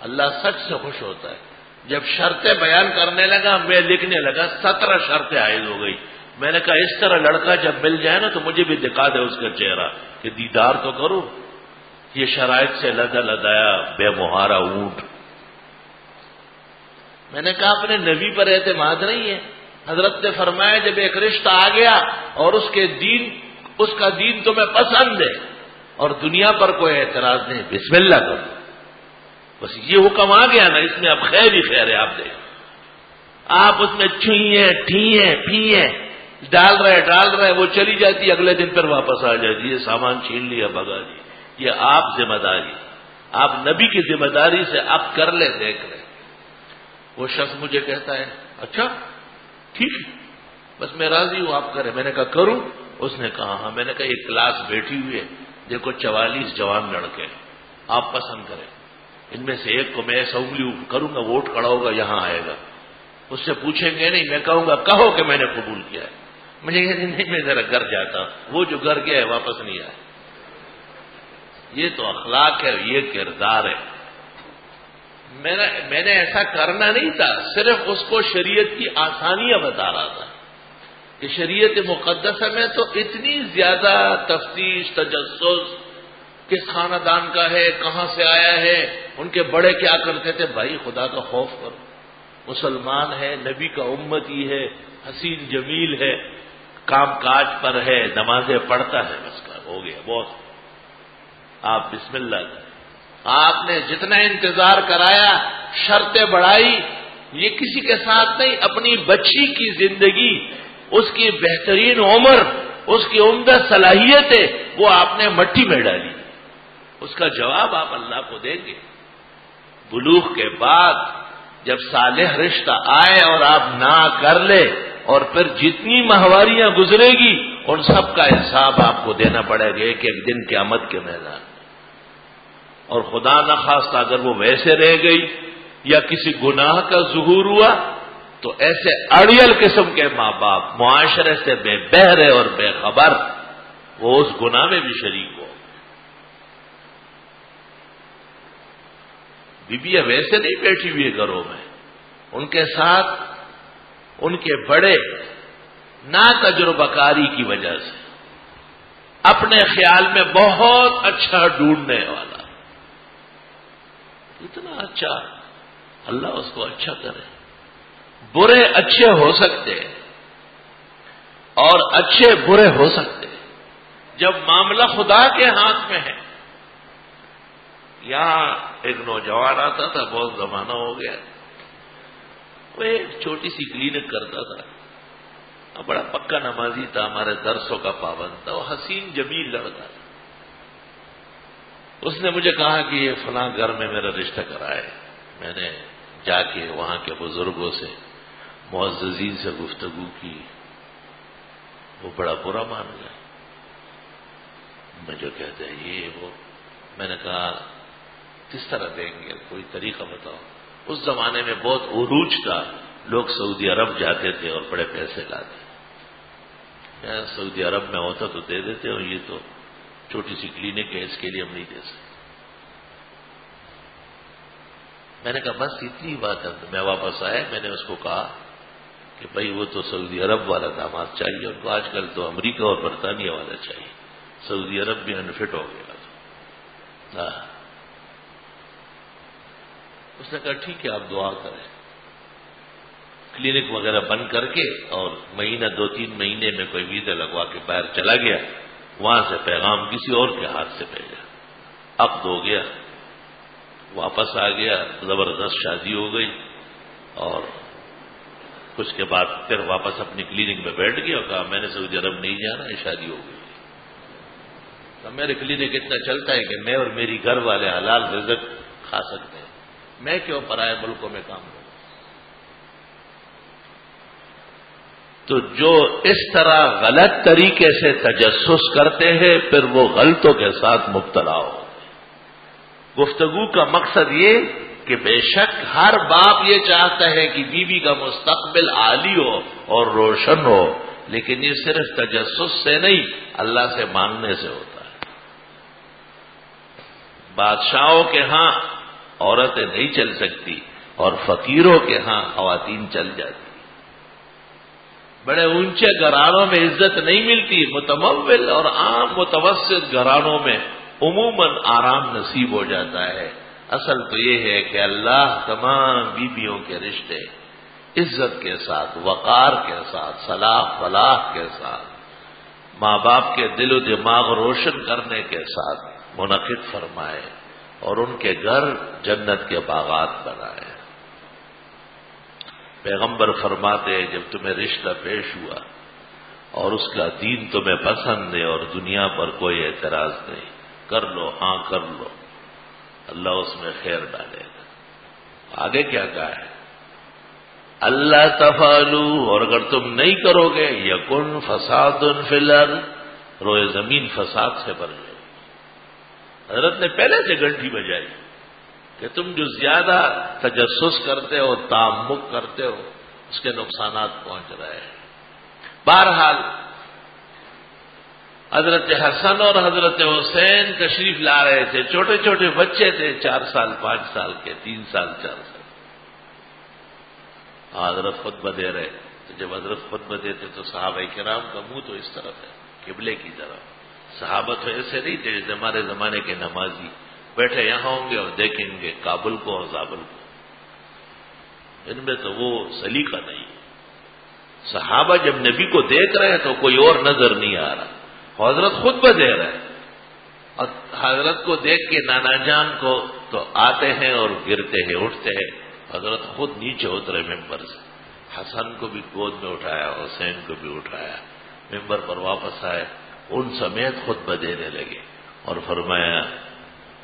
اللہ سچ سے خوش ہوتا ہے. جب شرطیں بیان کرنے لگا میں لکھنے لگا، 17 شرطیں عائد ہو گئی. میں نے کہا اس طرح لڑکا جب مل جائے نا تو مجھے بھی دکھا دے اس کا چہرہ کہ دیدار تو کرو. یہ شرائط سے لدا لدایا بے مہارا اونٹ. میں نے کہا اپنے نبی پر اعتماد نہیں ہے. حضرت نے فرمایا جب ایک رشتہ آ گیا اور اس کا دین تمہیں پسند ہے اور دنیا پر کوئی اعتراض نہیں، بسم اللہ کرو. بس یہ حکم آ گیا نا، اس میں اب خیر ہی خیر ہے. آپ دیکھ، آپ اس میں چھوئیں ٹھیئیں پھیئیں ڈال رہے وہ چلی جاتی، اگلے دن پھر واپس آ جاتی. یہ سامان چھین لیا بھگا دی. یہ آپ ذمہ داری، آپ نبی کی ذمہ داری سے آپ کر لیں، دیکھ لیں. وہ شخص مجھے کہتا ہے اچھا ٹھیک ہے بس میں راضی ہوں آپ کریں. میں نے کہا کروں؟ اس نے کہا ہاں. میں نے کہا ایک کلاس بیٹھی ہوئی ہے، دیکھو 44 جوان لڑکے، آپ پسند کریں، ان میں سے ایک کو میں ایسا انگلی کروں گا، ووٹ کھڑا ہوگا، یہاں آئے گا. اس سے پوچھیں گے نہیں، میں کہوں گا کہو کہ میں نے قبول کیا ہے. مجھے یہ نہیں، میں ذرا گھر جاتا ہوں. وہ جو گھر گیا ہے واپس نہیں آیا. یہ تو اخلاق ہے، یہ کردار ہے. میں نے ایسا کرنا نہیں تھا، صرف اس کو شریعت کی آسانیاں بتا رہا تھا کہ شریعت مقدسہ میں تو اتنی زیادہ تفتیش، تجسس، کس خاندان کا ہے، کہاں سے آیا ہے، ان کے بڑے کیا کرتے تھے. بھائی خدا کا خوف کرو، مسلمان ہے، نبی کا امتی ہے، حسین جمیل ہے، کام کاج پر ہے، نمازیں پڑھتا ہے، بس کا ہو گیا بہت. آپ بسم اللہ کریں. آپ نے جتنا انتظار کرایا، شرطیں بڑھائی، یہ کسی کے ساتھ نہیں، اپنی بچی کی زندگی، اس کی بہترین عمر، اس کی عمدہ صلاحیتیں، وہ آپ نے مٹی میں ڈالی. اس کا جواب آپ اللہ کو دیں گے. بلوغ کے بعد جب صالح رشتہ آئے اور آپ نہ کر لے، اور پھر جتنی ماہواریاں گزرے گی ان سب کا حساب آپ کو دینا پڑے گا ایک ایک دن قیامت کے میدان. اور خدا نخواستہ اگر وہ ویسے رہ گئی یا کسی گناہ کا ظہور ہوا تو ایسے اڑیل قسم کے ماں باپ معاشرے سے بے بہرے اور بے خبر، وہ اس گناہ میں بھی شریک ہو. بیویاں ویسے نہیں بیٹھی ہوئی گھروں میں، ان کے ساتھ ان کے بڑے نا تجربہ کاری کی وجہ سے اپنے خیال میں بہت اچھا ڈھونڈنے والا، اتنا اچھا، اللہ اس کو اچھا کرے. برے اچھے ہو سکتے اور اچھے برے ہو سکتے جب معاملہ خدا کے ہاتھ میں ہے. یہاں ایک نوجوان آتا تھا، بہت زمانہ ہو گیا، وہ ایک چھوٹی سی کلینک کرتا تھا، بڑا پکا نمازی تھا، ہمارے درسوں کا پابند تھا، وہ حسین جمیل لڑکا تھا. اس نے مجھے کہا کہ یہ فلاں گھر میں میرا رشتہ کرائے. میں نے جا کے وہاں کے بزرگوں سے، معززین سے گفتگو کی. وہ بڑا برا مان گیا. مجھے کہتے ہیں یہ وہ. میں نے کہا کس طرح دیں گے، کوئی طریقہ بتاؤ. اس زمانے میں بہت عروج تھا، لوگ سعودی عرب جاتے تھے اور بڑے پیسے لاتے. میں سعودی عرب میں ہوتا تو دے دیتے، اور یہ تو چھوٹی سی کلینک ہے، اس کے لیے ہم نہیں دے سکتے. میں نے کہا بس اتنی بات ہے. میں واپس آیا، میں نے اس کو کہا کہ بھائی وہ تو سعودی عرب والا داماد چاہیے ان کو، آج کل تو امریکہ اور برطانیہ والا چاہیے. سعودی عرب بھی انفٹ ہو گیا. اس نے کہا ٹھیک ہے آپ دعا کریں. کلینک وغیرہ بند کر کے اور مہینہ 2-3 مہینے میں کوئی ویزا لگوا کے باہر چلا گیا. وہاں سے پیغام کسی اور کے ہاتھ سے بھیجا، عقد ہو گیا، واپس آ گیا، زبردست شادی ہو گئی. اور کچھ کے بعد پھر واپس اپنی کلینک میں بیٹھ گیا اور کہا میں نے سعودی عرب نہیں جانا، یہ شادی ہو گئی. تو میرے کلینک اتنا چلتا ہے کہ میں اور میری گھر والے حلال رزق کھا سکتے ہیں، میں کیوں پرائے ملکوں میں کام کروں. تو جو اس طرح غلط طریقے سے تجسس کرتے ہیں پھر وہ غلطوں کے ساتھ مبتلا ہو. گفتگو کا مقصد یہ کہ بے شک ہر باپ یہ چاہتا ہے کہ بیوی کا مستقبل عالی ہو اور روشن ہو، لیکن یہ صرف تجسس سے نہیں، اللہ سے مانگنے سے ہوتا ہے. بادشاہوں کے ہاں عورتیں نہیں چل سکتی اور فقیروں کے ہاں خواتین چل جاتی. بڑے اونچے گھرانوں میں عزت نہیں ملتی، متمول اور عام متوسط گھرانوں میں عموماً آرام نصیب ہو جاتا ہے. اصل تو یہ ہے کہ اللہ تمام بیویوں کے رشتے عزت کے ساتھ، وقار کے ساتھ، صلاح فلاح کے ساتھ، ماں باپ کے دل و دماغ روشن کرنے کے ساتھ منعقد فرمائے اور ان کے گھر جنت کے باغات بنائے. پیغمبر فرماتے ہیں جب تمہیں رشتہ پیش ہوا اور اس کا دین تمہیں پسند ہے اور دنیا پر کوئی اعتراض نہیں، کر لو، ہاں کر لو، اللہ اس میں خیر ڈالے گا. آگے کیا کہا ہے؟ اللہ تفعلوا، اور اگر تم نہیں کرو گے، یکن فساد فی الارض، روئے زمین فساد سے بھر جائے۔ حضرت نے پہلے سے گھنٹی بجائی کہ تم جو زیادہ تجسس کرتے ہو، تعمق کرتے ہو، اس کے نقصانات پہنچ رہے ہیں۔ بہرحال حضرت حسن اور حضرت حسین تشریف لا رہے تھے، چھوٹے چھوٹے بچے تھے، 4 سال 5 سال کے، 3 سال 4 سال۔ حضرت خطبہ دے رہے، تو جب حضرت خطبہ دیتے تو صحابہ کرام کا منہ تو اس طرف ہے، قبلے کی طرف۔ صحابہ تو ایسے نہیں تھے جیسے ہمارے زمانے کے نمازی بیٹھے یہاں ہوں گے اور دیکھیں گے کابل کو اور زابل کو، ان میں تو وہ سلیقہ نہیں۔ صحابہ جب نبی کو دیکھ رہے ہیں تو کوئی اور نظر نہیں آ رہا، حضرت خطبہ دے رہے ہیں، اور حضرت کو دیکھ کے نانا جان کو تو آتے ہیں اور گرتے ہیں، اٹھتے ہیں۔ حضرت خود نیچے اترے ممبر سے، حسن کو بھی گود میں اٹھایا، حسین کو بھی اٹھایا، ممبر پر واپس آئے، ان سمیت خطبہ دینے لگے اور فرمایا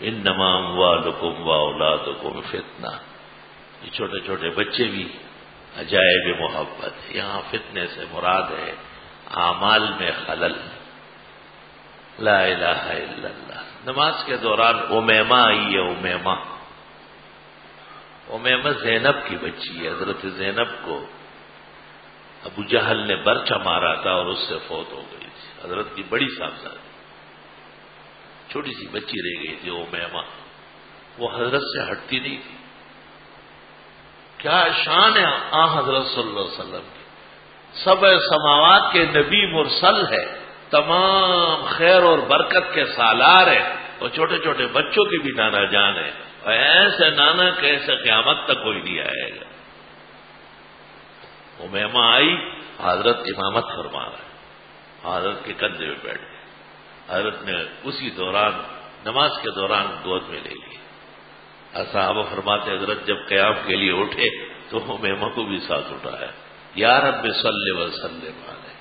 انما اموالکم واولادکم فتنہ، یہ چھوٹے چھوٹے بچے بھی عجائب محبت، یہاں فتنے سے مراد ہے اعمال میں خلل۔ لا الہ الا اللہ۔ نماز کے دوران امیمہ آئی ہے، امیمہ زینب کی بچی ہے، حضرت زینب کو ابو جہل نے برچا مارا تھا اور اس سے فوت ہو گئی تھی، حضرت کی بڑی صاحبزادی، چھوٹی سی بچی رہ گئی تھی امیمہ، وہ حضرت سے ہٹتی نہیں تھی۔ کیا شان ہے حضرت صلی اللہ علیہ وسلم کی، سبع سماوات کے نبی مرسل ہے، تمام خیر اور برکت کے سالار ہے، اور چھوٹے چھوٹے بچوں کی بھی نانا جان ہے، اور ایسے نانا کہ ایسے قیامت تک کوئی نہیں آئے گا۔ امیمہ آئی، حضرت امامت فرما رہا ہے، حضرت کے کندھے پہ بیٹھ گئے، حضرت نے اسی دوران نماز کے دوران گود میں لے لی۔ صحابہ فرماتے حضرت جب قیام کے لیے اٹھے تو امیمہ کو بھی ساتھ اٹھایا، یا رب صلی وسلم علیہ۔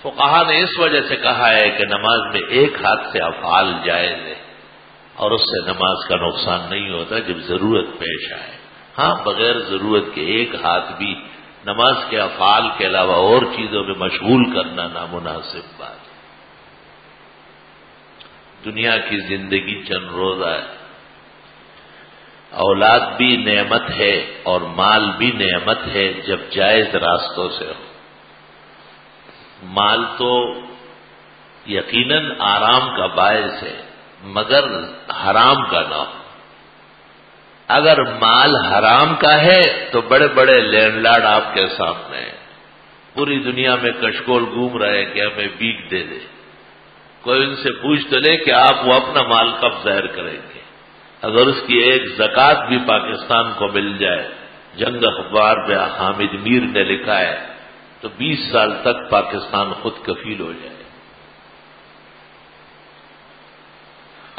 فقہا نے اس وجہ سے کہا ہے کہ نماز میں ایک ہاتھ سے افعال جائز ہے، اور اس سے نماز کا نقصان نہیں ہوتا جب ضرورت پیش آئے۔ ہاں بغیر ضرورت کے ایک ہاتھ بھی نماز کے افعال کے علاوہ اور چیزوں میں مشغول کرنا نامناسب بات ہے۔ دنیا کی زندگی چند روزہ ہے، اولاد بھی نعمت ہے اور مال بھی نعمت ہے جب جائز راستوں سے ہو۔ مال تو یقیناً آرام کا باعث ہے مگر حرام کا نہ ہو۔ اگر مال حرام کا ہے تو بڑے بڑے لینڈ لارڈ آپ کے سامنے ہیں، پوری دنیا میں کشکول گھوم رہے کہ ہمیں بھیک دے دے، کوئی ان سے پوچھ تو لے کہ آپ وہ اپنا مال کب ظاہر کریں گے۔ اگر اس کی ایک زکوٰۃ بھی پاکستان کو مل جائے، جنگ اخبار پہ حامد میر نے لکھا ہے، تو 20 سال تک پاکستان خود کفیل ہو جائے۔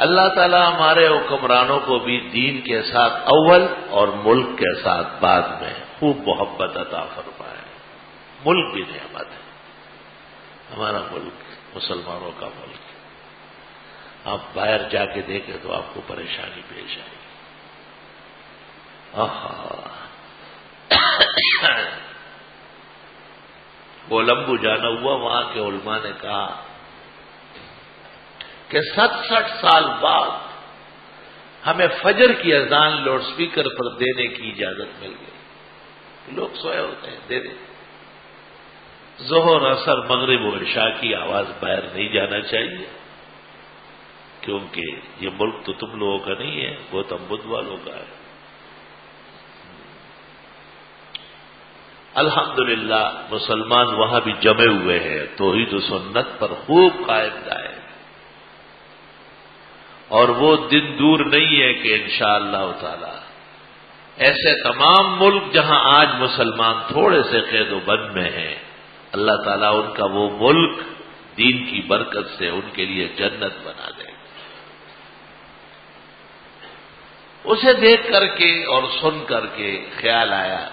اللہ تعالیٰ ہمارے حکمرانوں کو بھی دین کے ساتھ اول اور ملک کے ساتھ بعد میں خوب محبت عطا فرمائے۔ ملک بھی نعمت ہے، ہمارا ملک مسلمانوں کا ملک، آپ باہر جا کے دیکھیں تو آپ کو پریشانی پیش آئے گی۔ کولمبو جانا ہوا، وہاں کے علماء نے کہا کہ 67 سال بعد ہمیں فجر کی اذان لاؤڈ سپیکر پر دینے کی اجازت مل گئی۔ لوگ سوئے ہوتے ہیں، دے دیں۔ ظہر عصر مغرب و عشاء کی آواز باہر نہیں جانا چاہیے، کیونکہ یہ ملک تو تم لوگوں کا نہیں ہے، گوتم بدھ والوں کا ہے۔ الحمدللہ مسلمان وہاں بھی جمے ہوئے ہیں، توحید و سنت پر خوب قائم دائم، اور وہ دن دور نہیں ہے کہ انشاءاللہ تعالی ایسے تمام ملک جہاں آج مسلمان تھوڑے سے قید و بند میں ہیں، اللہ تعالیٰ ان کا وہ ملک دین کی برکت سے ان کے لیے جنت بنا دے۔ اسے دیکھ کر کے اور سن کر کے خیال آیا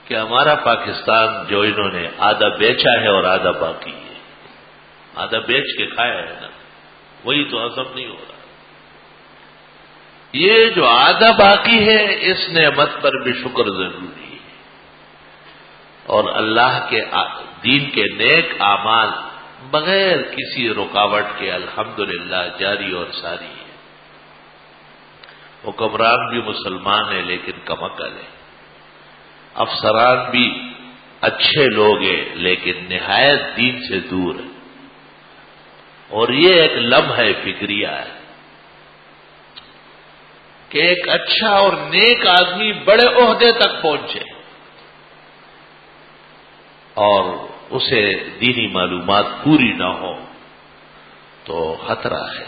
کہ ہمارا پاکستان جو انہوں نے آدھا بیچا ہے اور آدھا باقی ہے، آدھا بیچ کے کھایا ہے نا، وہی تو ہضم نہیں ہو رہا۔ یہ جو آدھا باقی ہے اس نعمت پر بھی شکر ضروری ہے، اور اللہ کے دین کے نیک اعمال بغیر کسی رکاوٹ کے الحمدللہ جاری اور ساری ہے۔ حکمران بھی مسلمان ہیں لیکن کم عقل ہے، افسران بھی اچھے لوگ ہیں لیکن نہایت دین سے دور ہے، اور یہ ایک لمحہ فکریہ ہے کہ ایک اچھا اور نیک آدمی بڑے عہدے تک پہنچے اور اسے دینی معلومات پوری نہ ہو تو خطرہ ہے۔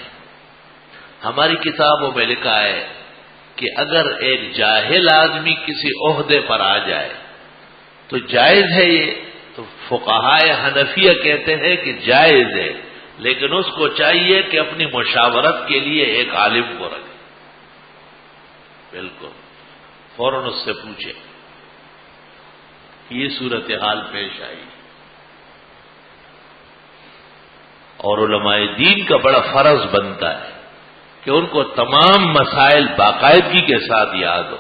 ہماری کتابوں میں لکھا ہے کہ اگر ایک جاہل آدمی کسی عہدے پر آ جائے تو جائز ہے یہ، تو فقہائے حنفیہ کہتے ہیں کہ جائز ہے، لیکن اس کو چاہیے کہ اپنی مشاورت کے لیے ایک عالم کو رکھے، بالکل فوراً اس سے پوچھے کہ یہ صورتحال پیش آئی، اور علماء دین کا بڑا فرض بنتا ہے کہ ان کو تمام مسائل باقاعدگی کے ساتھ یاد ہو۔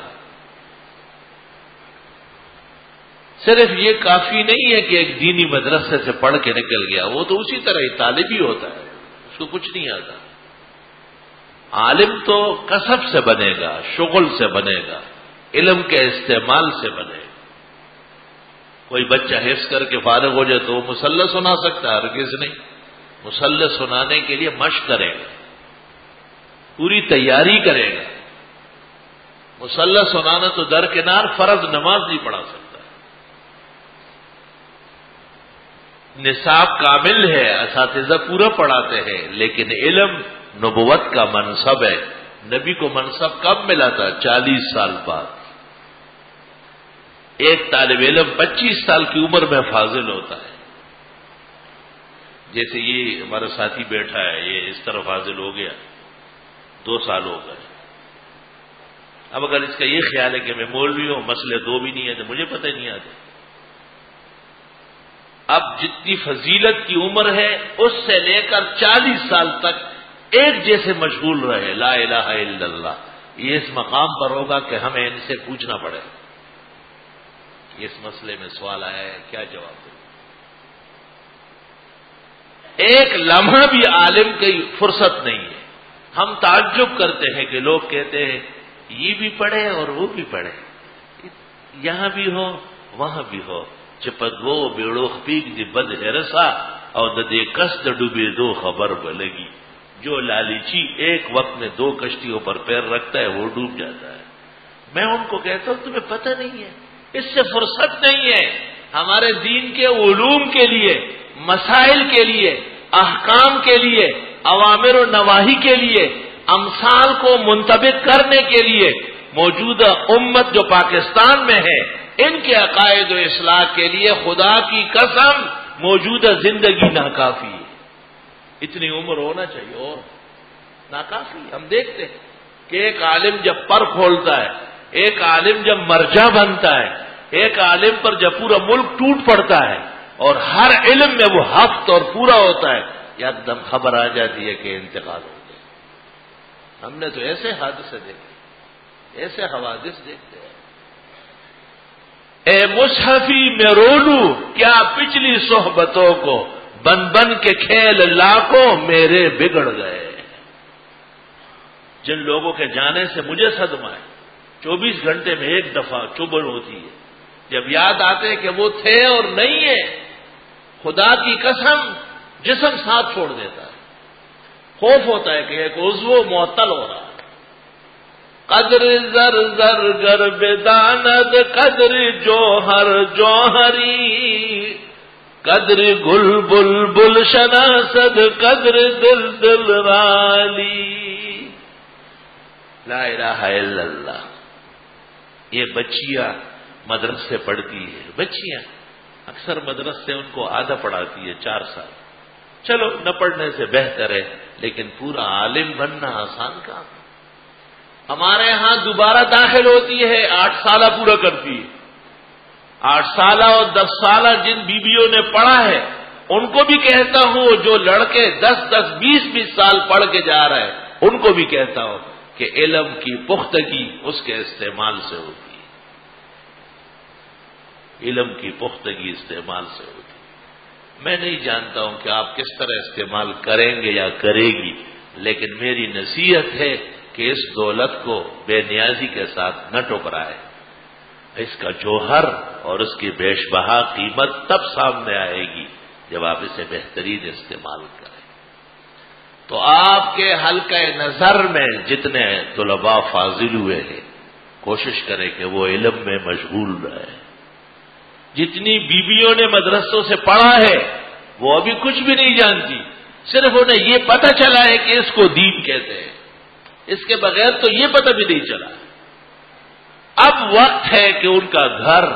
صرف یہ کافی نہیں ہے کہ ایک دینی مدرسے سے پڑھ کے نکل گیا، وہ تو اسی طرح ہی طالب ہی ہوتا ہے، اس کو کچھ نہیں آتا۔ عالم تو کسب سے بنے گا، شغل سے بنے گا، علم کے استعمال سے بنے گا۔ کوئی بچہ حفظ کر کے فارغ ہو جائے تو وہ مصلح سنا سکتا ہے؟ ہرگز نہیں۔ مصلح سنانے کے لیے مشق کرے گا، پوری تیاری کرے گا۔ مصلح سنانا تو درکنار، فرض نماز نہیں پڑھا سکتا۔ نصاب کامل ہے، اساتذہ پورا پڑھاتے ہیں، لیکن علم نبوت کا منصب ہے۔ نبی کو منصب کب ملا تھا؟ 40 سال بعد۔ ایک طالب علم 25 سال کی عمر میں فاضل ہوتا ہے، جیسے یہ ہمارا ساتھی بیٹھا ہے، یہ اس طرح فاضل ہو گیا، 2 سال ہو گئے۔ اب اگر اس کا یہ خیال ہے کہ میں مولوی ہوں، مسئلے 2 بھی نہیں آتے، مجھے پتہ ہی نہیں آتے۔ اب جتنی فضیلت کی عمر ہے اس سے لے کر 40 سال تک ایک جیسے مشغول رہے لا الہ الا اللہ، یہ اس مقام پر ہوگا کہ ہمیں ان سے پوچھنا پڑے اس مسئلے میں سوال آیا ہے، کیا جواب دیں؟ ایک لمحہ بھی عالم کی فرصت نہیں ہے۔ ہم تعجب کرتے ہیں کہ لوگ کہتے ہیں یہ بھی پڑھے اور وہ بھی پڑھے، یہاں بھی ہو وہاں بھی ہو، چپدو بیڑو پیگ دی بد ہرسا اور ددے قصد ڈوبے 2 خبر بلگی۔ جو لالچی ایک وقت میں 2 کشتیوں پر پیر رکھتا ہے وہ ڈوب جاتا ہے۔ میں ان کو کہتا ہوں تمہیں پتہ نہیں ہے، اس سے فرصت نہیں ہے ہمارے دین کے علوم کے لیے، مسائل کے لیے، احکام کے لیے، اوامر و نواہی کے لیے، امثال کو منطبق کرنے کے لیے۔ موجودہ امت جو پاکستان میں ہے، ان کے عقائد و اصلاح کے لیے خدا کی قسم موجودہ زندگی ناکافی ہے۔ اتنی عمر ہونا چاہیے اور ناکافی۔ ہم دیکھتے ہیں کہ ایک عالم جب پر کھولتا ہے، ایک عالم جب مرجع بنتا ہے، ایک عالم پر جب پورا ملک ٹوٹ پڑتا ہے اور ہر علم میں وہ ہفت اور پورا ہوتا ہے، ایک دم خبر آ جاتی ہے کہ انتقال ہو گیا۔ ہم نے تو ایسے حادثے دیکھے، ایسے حوادث دیکھتے ہیں۔ اے مصحفی میں رو لوں کیا پچھلی صحبتوں کو، بن بن کے کھیل لاکھوں میرے بگڑ گئے۔ جن لوگوں کے جانے سے مجھے صدمہ ہے، 24 گھنٹے میں 1 دفعہ چبھن ہوتی ہے، جب یاد آتے کہ وہ تھے اور نہیں ہے، خدا کی قسم جسم ساتھ چھوڑ دیتا ہے۔ خوف ہوتا ہے کہ ایک عضو معطل ہو رہا ہے۔ قدر زر زر گر بداند قدر جوہر جوہری، قدر گل بل بل شناسد قدر دل دل رالی۔ لا الہ الا اللہ۔ یہ بچیاں مدرسے پڑھتی ہے، بچیاں اکثر مدرسے ان کو آدھا پڑھاتی ہے 4 سال۔ چلو نہ پڑھنے سے بہتر ہے، لیکن پورا عالم بننا آسان کام ہے۔ ہمارے ہاں دوبارہ داخل ہوتی ہے، 8 سالہ پورا کرتی ہے۔ 8 سالہ اور 10 سالہ جن بیویوں نے پڑھا ہے ان کو بھی کہتا ہوں، جو لڑکے 10-10 20-20 سال پڑھ کے جا رہے ہیں ان کو بھی کہتا ہوں کہ علم کی پختگی اس کے استعمال سے ہوتی ہے، علم کی پختگی استعمال سے ہوتی ہے۔ میں نہیں جانتا ہوں کہ آپ کس طرح استعمال کریں گے یا کرے گی، لیکن میری نصیحت ہے کہ اس دولت کو بے نیازی کے ساتھ نہ ٹکرائے۔ اس کا جوہر اور اس کی بیش بہا قیمت تب سامنے آئے گی جب آپ اسے بہترین استعمال کریں۔ تو آپ کے حلقہ نظر میں جتنے طلباء فاضل ہوئے ہیں، کوشش کریں کہ وہ علم میں مشغول رہے۔ جتنی بیویوں نے مدرسوں سے پڑھا ہے وہ ابھی کچھ بھی نہیں جانتی، صرف انہیں یہ پتہ چلا ہے کہ اس کو دین کہتے ہیں، اس کے بغیر تو یہ پتہ بھی نہیں چلا۔ اب وقت ہے کہ ان کا گھر،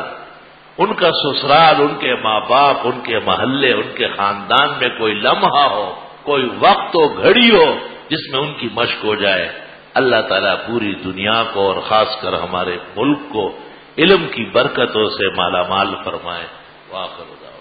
ان کا سسرال، ان کے ماں باپ، ان کے محلے، ان کے خاندان میں کوئی لمحہ ہو، کوئی وقت ہو، گھڑی ہو جس میں ان کی مشق ہو جائے۔ اللہ تعالیٰ پوری دنیا کو اور خاص کر ہمارے ملک کو علم کی برکتوں سے مالا مال فرمائے۔ وآخر دعوانا